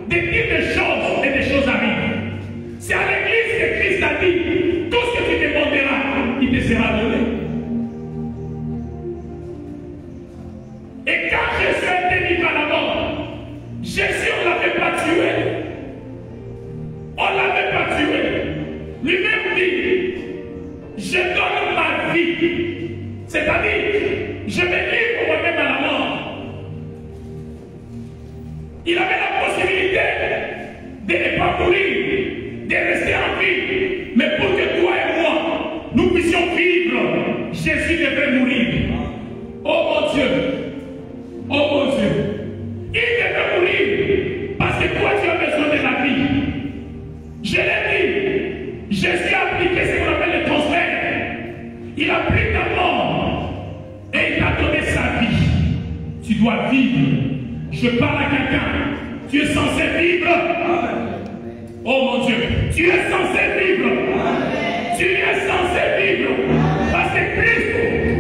de dire des choses et des choses arrivent. C'est à l'église que Christ a dit, tout ce que tu demanderas, il te sera donné. Je me livre moi-même à la mort. Il avait la possibilité de ne pas mourir, de rester en vie. Mais pour que toi et moi, nous puissions vivre, Jésus devait mourir. Oh mon Dieu! Oh mon Dieu! Il devait mourir parce que toi tu as besoin de la vie. Je l'ai dit, Jésus a appliqué ce qu'on appelle le transfert. Il a pris ta mort et il t'a donné sa vie. Tu dois vivre. Je parle à quelqu'un. Tu es censé vivre. Oh mon Dieu, tu es censé vivre. Tu es censé vivre. Parce que Christ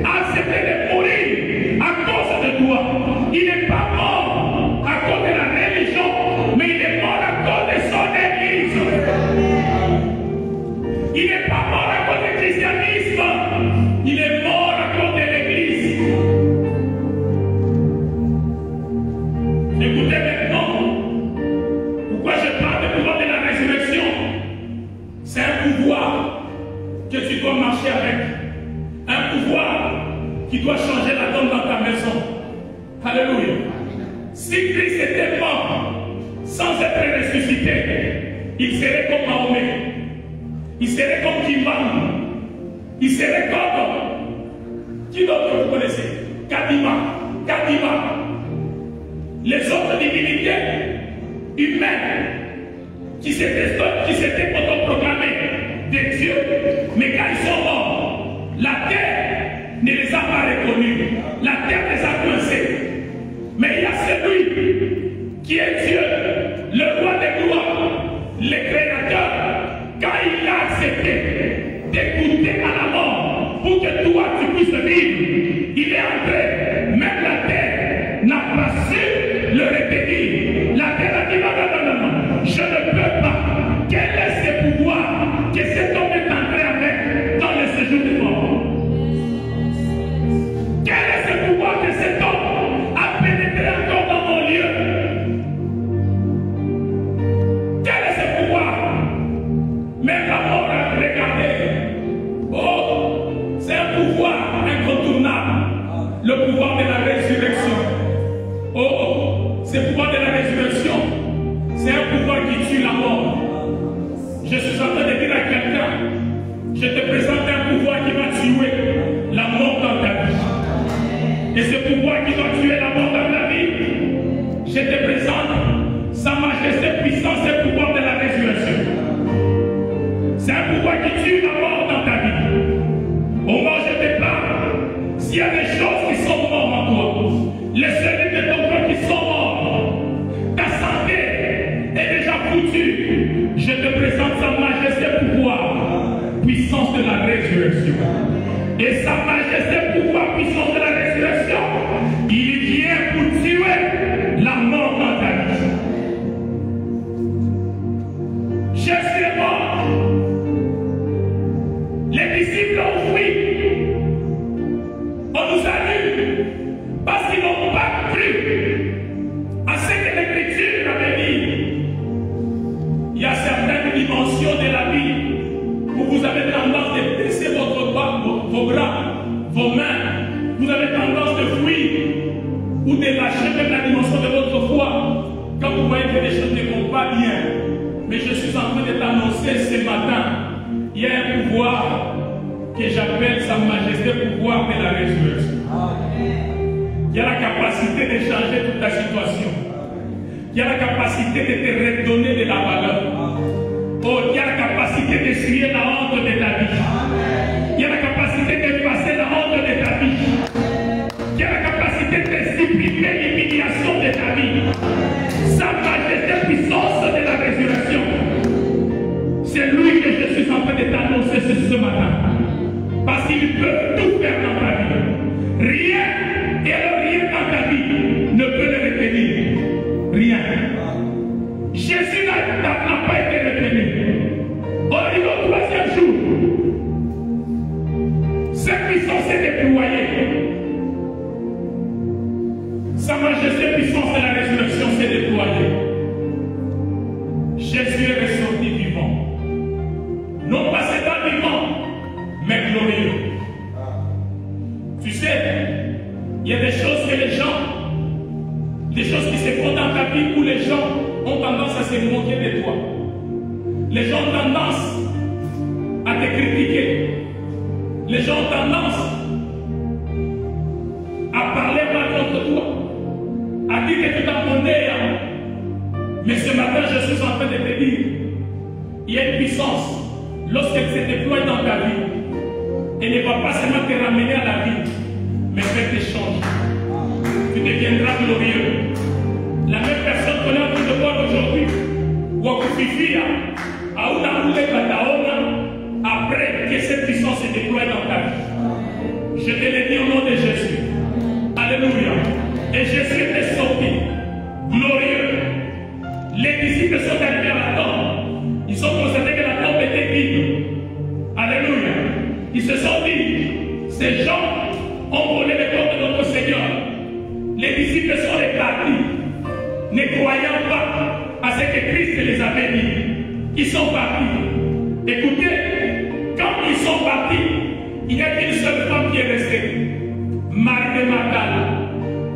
a accepté de mourir à cause de toi. Il n'est pas mort à cause de la religion, mais il est mort à cause de son église. Il n'est pas mort à cause du christianisme. Il est mort à cause de l'église. Écoutez maintenant. Pourquoi je parle du pouvoir de la résurrection? C'est un pouvoir que tu dois marcher avec. Un pouvoir qui doit changer la donne dans ta maison. Alléluia. Si Christ était mort sans être ressuscité, il serait comme Mahomet. Il serait comme Kimban. Il serait comme... Qui d'autre vous connaissez? Kadima. Les autres divinités humaines qui s'étaient autoproclamés des dieux, mais quand ils sont morts, la terre ne les a pas reconnus. La terre les a coincés. Mais il y a celui qui est Dieu, le roi des gloires, le créateur. Quand il a accepté d'écouter à la mort pour que toi tu puisses vivre, il est entré. Même la terre n'a pas su le retenir. La terre a dit non, je ne peux pas. Quel est ce pouvoir que cet homme est entré avec dans le séjour des morts? Quel est ce pouvoir que cet homme a pénétré encore dans mon lieu? Quel est ce pouvoir? Même la mort a regardé. Oh, c'est un pouvoir incontournable. Le pouvoir de la résurrection. Oh, ce pouvoir de la résurrection, c'est un pouvoir qui tue la mort. Je suis en train de dire à quelqu'un, je te présente un pouvoir qui va tuer la mort dans ta vie. Et ce pouvoir qui va tuer la mort dans ta vie, je te présente sa majesté puissance et le pouvoir de la résurrection. C'est un pouvoir qui tue la mort dans ta vie. Au moment où je te parle, s'il y a des choses qui sont mortes en toi, les cellules de ton corps qui sont mortes, ta santé est déjà foutue. Je te présente sa majesté pouvoir, puissance de la résurrection. Et sa majesté pouvoir, puissance de la résurrection, il vient pour tuer la mort dans ta vie. Jésus est mort. Les disciples ont fui. On nous a lus parce qu'ils n'ont pas cru à ce que l'Écriture avait dit. Il y a certaines dimensions de la vie où vous avez tendance de baisser vos bras, vos mains. Vous avez tendance de fuir ou de lâcher même la dimension de votre foi quand vous voyez que les choses ne vont pas bien. Mais je suis en train de t'annoncer ce matin, il y a un pouvoir que j'appelle sa majesté pouvoir de la résurrection. Il y a la capacité de changer toute ta situation. Il y a la capacité de te redonner de la valeur. Oh, il y a la capacité d'essuyer la honte de ta vie. Il y a la capacité d'effacer la honte de ta vie. Il y a la capacité de supprimer l'humiliation de ta vie. Sa majesté puissance de la résurrection. C'est lui que je suis en train de t'annoncer ce matin. Parce qu'il peut tout faire dans ta vie. Rien, et alors rien dans ta vie ne peut le retenir. Rien. Jésus n'a pas été retenu. On dit au troisième jour, cette puissance s'est déployée. Sa majesté puissance de la résurrection s'est déployée. Jésus est ressorti vivant. Non pas seulement vivant, mais glorieux. Tu sais, Il y a des choses que des choses qui se font dans ta vie où les gens ont tendance à se moquer de toi. Les gens ont tendance à te critiquer. Les gens ont tendance à parler mal contre toi, à dire que tu t'en connais. Mais ce matin, je suis en train de te dire, il y a une puissance lorsqu'elle se déploie dans ta vie. Elle ne va pas seulement te ramener à la vie, mais faire des changements. Tu deviendras glorieux. La même personne qu'on est en train de voir aujourd'hui, Wakufifia, après que cette puissance se déploie dans ta vie. Je te le dis au nom de Jésus. Alléluia. Et Jésus est sorti, glorieux. Les disciples sont arrivés à la tombe. Ils ont constaté que la tombe était vide. Alléluia. Ils se sont dit, ces gens ont volé le corps de notre Seigneur. Les disciples sont repartis, ne croyant pas à ce que Christ les avait dit. Ils sont partis. Écoutez, quand ils sont partis, il n'y a qu'une seule femme qui est restée. Marie de Magdala.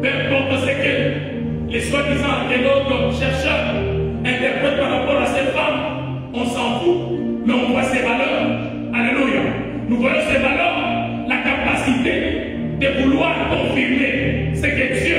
Peu importe ce que les soi-disant et d'autres chercheurs interprètent par rapport à cette femme, on s'en fout, mais on voit ses valeurs. Alléluia. Nous voyons ses valeurs, la capacité de vouloir confirmer ce que Dieu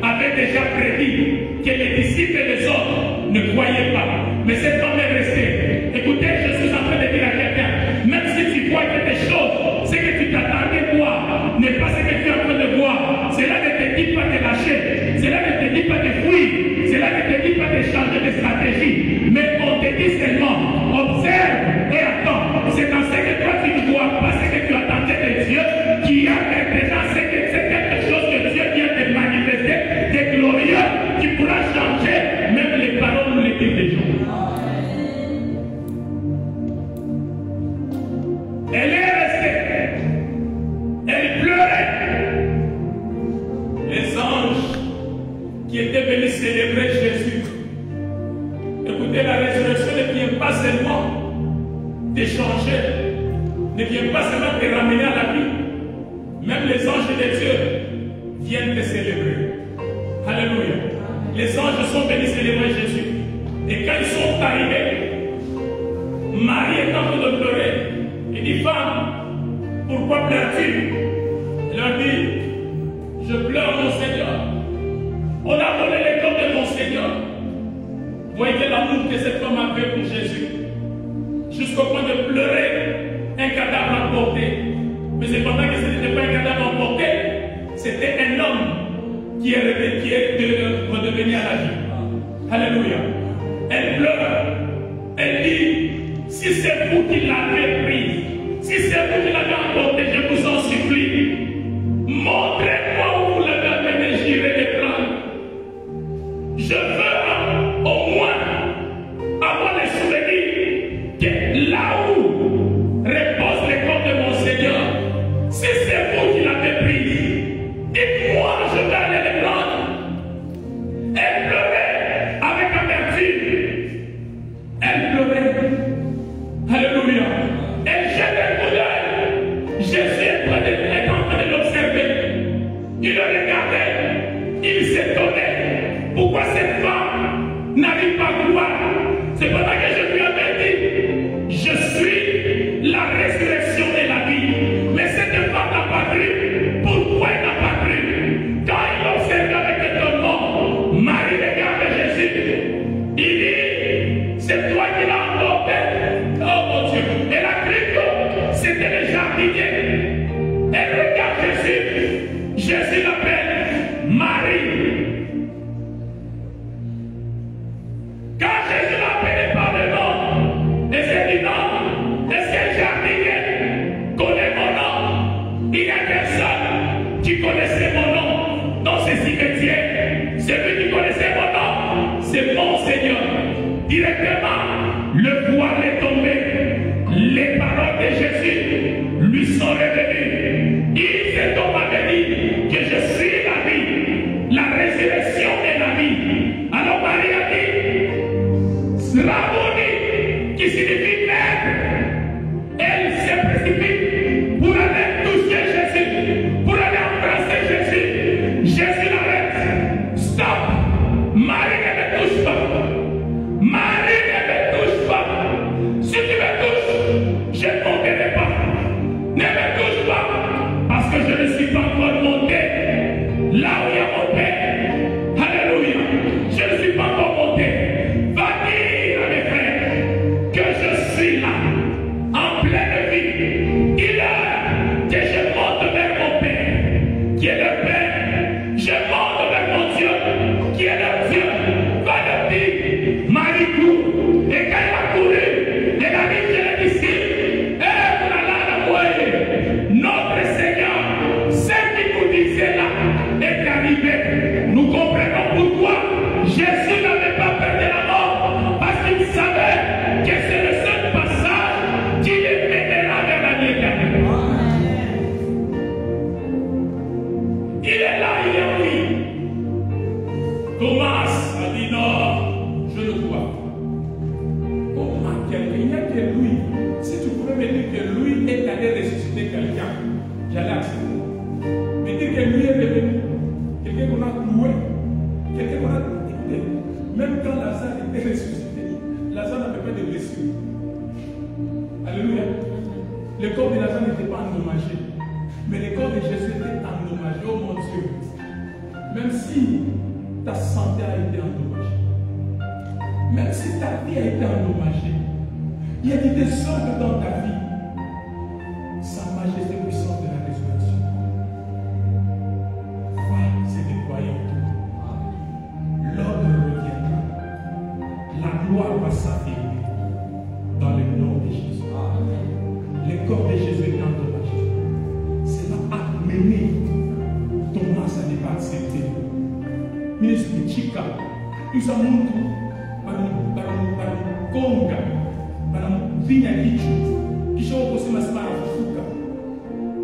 avait déjà prédit, que les disciples et les autres ne croyaient pas. Mais cette femme est restée. Écoutez, je suis en train de dire à quelqu'un, même si tu vois quelque chose, ce que tu t'attendais voir n'est pas ce que tu es en train de voir. Cela ne te dit pas de lâcher, cela ne te dit pas de fuir, cela ne te dit pas de changer de stratégie. Mais on te dit seulement, observe et attends. C'est dans ce que toi tu ne vois pas, ce que tu attendais de Dieu, qui a maintenant c'est quelque chose que Dieu vient de manifester, de glorieux, qui pourra changer même les paroles ou les tirs des gens. Elle est restée. Elle pleurait. Les anges qui étaient venus célébrer Jésus. Écoutez, la résurrection ne vient pas seulement te changer, ne vient pas seulement te ramener à la vie. Même les anges de Dieu viennent te célébrer. Alléluia. Les anges sont venus célébrer Jésus. Et quand ils sont arrivés, Marie est en train de pleurer. Il dit, femme, pourquoi pleures-tu? Elle leur dit, je pleure mon Seigneur. On a volé les corps de mon Seigneur. Voyez l'amour que cette femme avait pour Jésus. Jusqu'au point de pleurer un cadavre emporté. Mais c'est pendant que ce n'était pas un cadavre emporté, c'était un homme qui est redevenu à la vie. Alléluia. Elle pleure. Elle dit, si c'est vous qui l'avez prise, si c'est vous qui l'avez emporté, je vous en supplie, montrez-moi où vous l'avez amené, j'irai les prendre. Je veux au moins avoir le souvenir que là où repose le corps de mon Seigneur, si c'est vous qui l'avez prise, dites-moi, je vais aller les prendre. Elle pleurait avec amertume. Elle pleurait. Alléluia. Elle jette un coup d'œil. Jésus est en train de l'observer. Il le regardait. Il s'étonnait. Pourquoi cette femme n'arrive pas à croire? C'est pendant que je lui avais dit, je suis la résurrection et la vie. Mais cette femme n'a pas cru. Pourquoi elle n'a pas cru? Quand il observe avec étonnement, Marie regarde Jésus. Il dit, c'est toi qui l'as emporté. Oh mon Dieu. Elle a cru que c'était le jardinier. Elle regarde Jésus. Jésus l'appelle Marie. Quand Jésus l'appelle par le nom, et s'est dit non, est-ce que le jardinier connaît mon nom? Il y a personne qui connaissait mon nom dans ce cimetière. Celui qui connaissait mon nom, c'est mon Seigneur. Directement, le voile est tombé. Les paroles de Jésus lui sont revenues. Il s'est donc dit que je suis Il est là, il est en vie. Thomas a dit non, je le crois pas. Comment quelqu'un, il n'y a que lui. Si tu pouvais me dire que lui est allé ressusciter quelqu'un, j'allais accepter. Mais dire que lui est revenu, quelqu'un qu'on a cloué, quelqu'un qu'on a écouté. Même quand Lazare était ressuscité, Lazare n'avait pas de blessure. Alléluia. Le corps de Lazare n'était pas endommagé. Mais le corps de Jésus était endommagé. Oh mon Dieu. Même si ta santé a été endommagée, même si ta vie a été endommagée, il y a des désordres dans ta vie. Sa majesté puissante de la résurrection va se déployer en toi. L'ordre reviendra. La gloire va s'affirmer dans le nom de Jésus. Le corps de Jésus est endommagé. Cela a mené Thomas à ne pas accepter. Ministre Chica, nous sommes Konga, Vinya Gichu, Kisho Kosima Smara Fuka,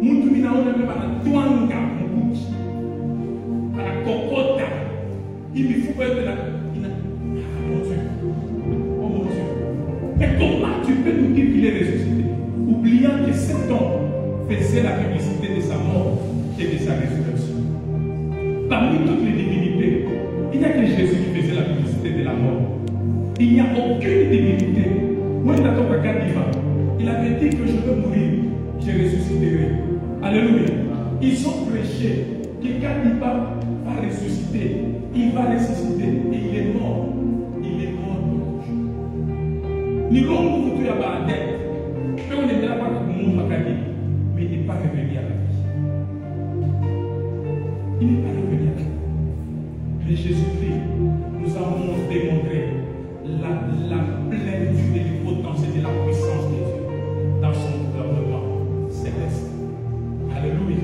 Muntu Minaona Bana Twanga, Mubuki, Bana Kokota, il faut que oh mon Dieu. Mais comment tu peux nous dire qu'il est ressuscité, oubliant que cet homme faisait la publicité de sa mort et de sa résurrection? Parmi toutes les divinités, il n'y a que Jésus qui faisait la publicité de la mort. Il n'y a aucune divinité. Il avait dit que je veux mourir, je ressusciterai. Alléluia. Ils ont prêché que quand il va ressusciter, il va ressusciter et il est mort. Il est mort l'autre jour. Nous l'avons vu à la tête. Mais on n'était pas comme nous, mais il n'est pas revenu à la vie. Il n'est pas revenu à la vie. Mais Jésus-Christ, nous avons démontré la plénitude et l'importance et de la puissance de Dieu dans son gouvernement céleste. Alléluia.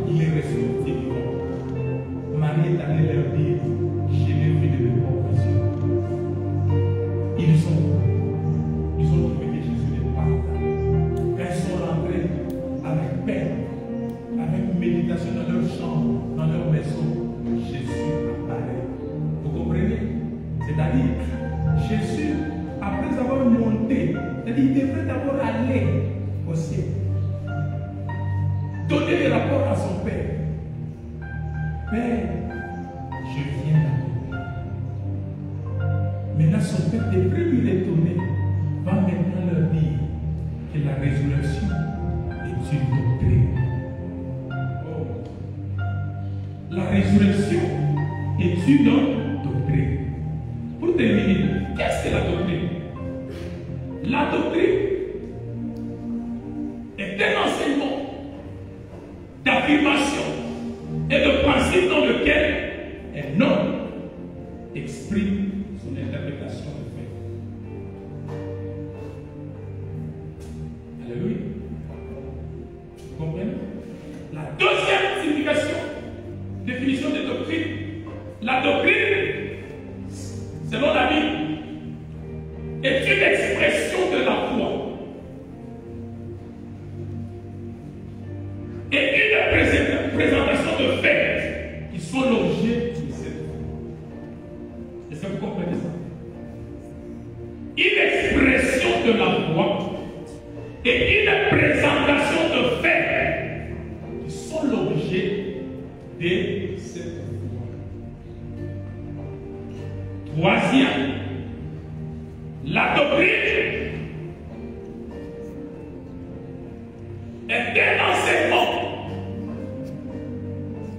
Il est ressuscité vivant. Marie est allée leur dire, je l'ai vu de mes propres yeux. Ils ont trouvé que Jésus n'est pas là. Quand ils sont rentrés avec peine, avec méditation dans leur chambre, dans leur maison, Jésus apparaît. Vous comprenez? C'est-à-dire, Jésus, après avoir monté, c'est-à-dire il devrait d'abord aller au ciel, donner le rapport à son Père. Père, je viens d'arriver. Maintenant, son Père, de plus l'étonner, va maintenant leur dire que la résurrection est une doctrine. La résurrection est une doctrine. Pour terminer, qu'est-ce que la doctrine? La doctrine est un enseignement d'affirmation et de principe dans lequel un homme exprime son interprétation de fait. Alléluia. Vous comprenez? La deuxième signification, définition de doctrine, la doctrine, selon la Bible, est une expression de la foi et une présentation de faits qui sont l'objet de cette foi. Est-ce que vous comprenez ça? Une expression de la foi et une présentation de faits qui sont l'objet de cette foi. Troisième, la doctrine est un enseignement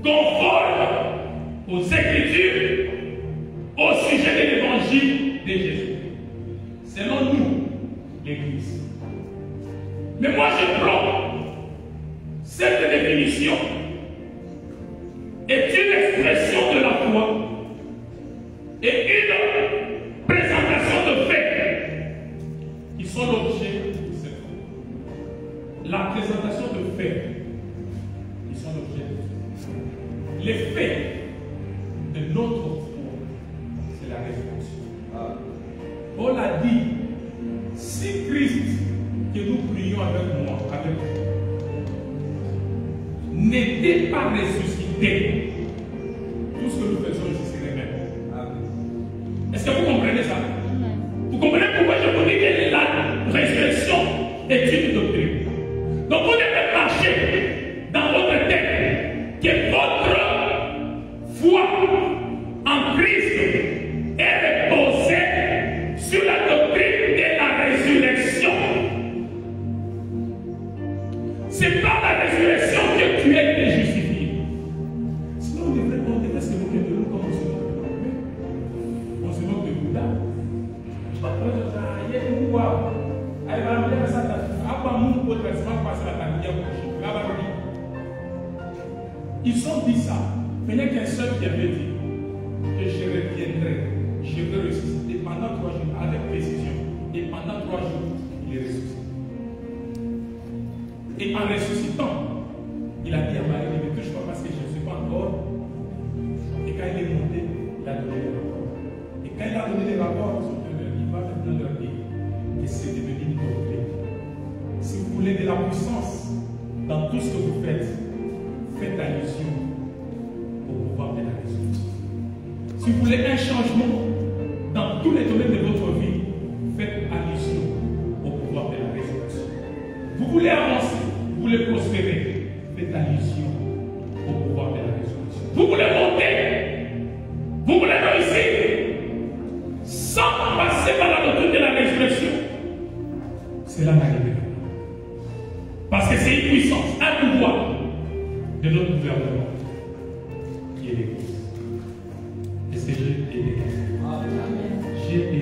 conforme aux Écritures au sujet de l'évangile de Jésus. Selon nous, l'Église. Mais moi je prends cette définition est une expression de la foi et une présentation de faits qui sont l'objet de cette foi. La présentation de faits qui sont l'objet de cette foi. Les faits de notre foi, c'est la résurrection. Paul a dit, si Christ, que nous prions avec moi, avec vous, n'était pas ressuscité, douter, tout ce que nous faisons ici c'est révèle. Est-ce que vous comprenez ça? Vous comprenez pourquoi je vous dis que la résurrection est une doctrine? Donc vous devez marcher dans votre tête que votre foi en Christ est reposée sur la doctrine de la résurrection. C'est par la résurrection que tu as été justifié. Sinon on devrait se moquer de nous comme on se moque de nous. On se moque de Bouddha. Ils ont dit ça, mais il n'y a qu'un seul qui avait dit que je reviendrai, je vais ressusciter pendant 3 jours, avec précision. Et pendant 3 jours, il est ressuscité. Et en ressuscitant, il a dit à Marie, ne me touche pas parce que je ne suis pas encore. Et quand il est monté, il a donné les rapports. Et quand il a donné les rapports, il va maintenant leur dire que c'est devenu une doctrine. Si vous voulez de la puissance dans tout ce que vous faites, faites allusion au pouvoir de la résurrection. Si vous voulez un changement dans tous les domaines de votre vie, faites allusion au pouvoir de la résurrection. Vous voulez avancer, vous voulez prospérer, faites allusion au pouvoir de la résurrection. Vous voulez monter, vous voulez réussir, sans passer par la doctrine de la résurrection, cela n'arrivera pas. Parce que c'est une puissance, un pouvoir de notre gouvernement qui est l'Église. Est-ce que j'ai été? J'ai été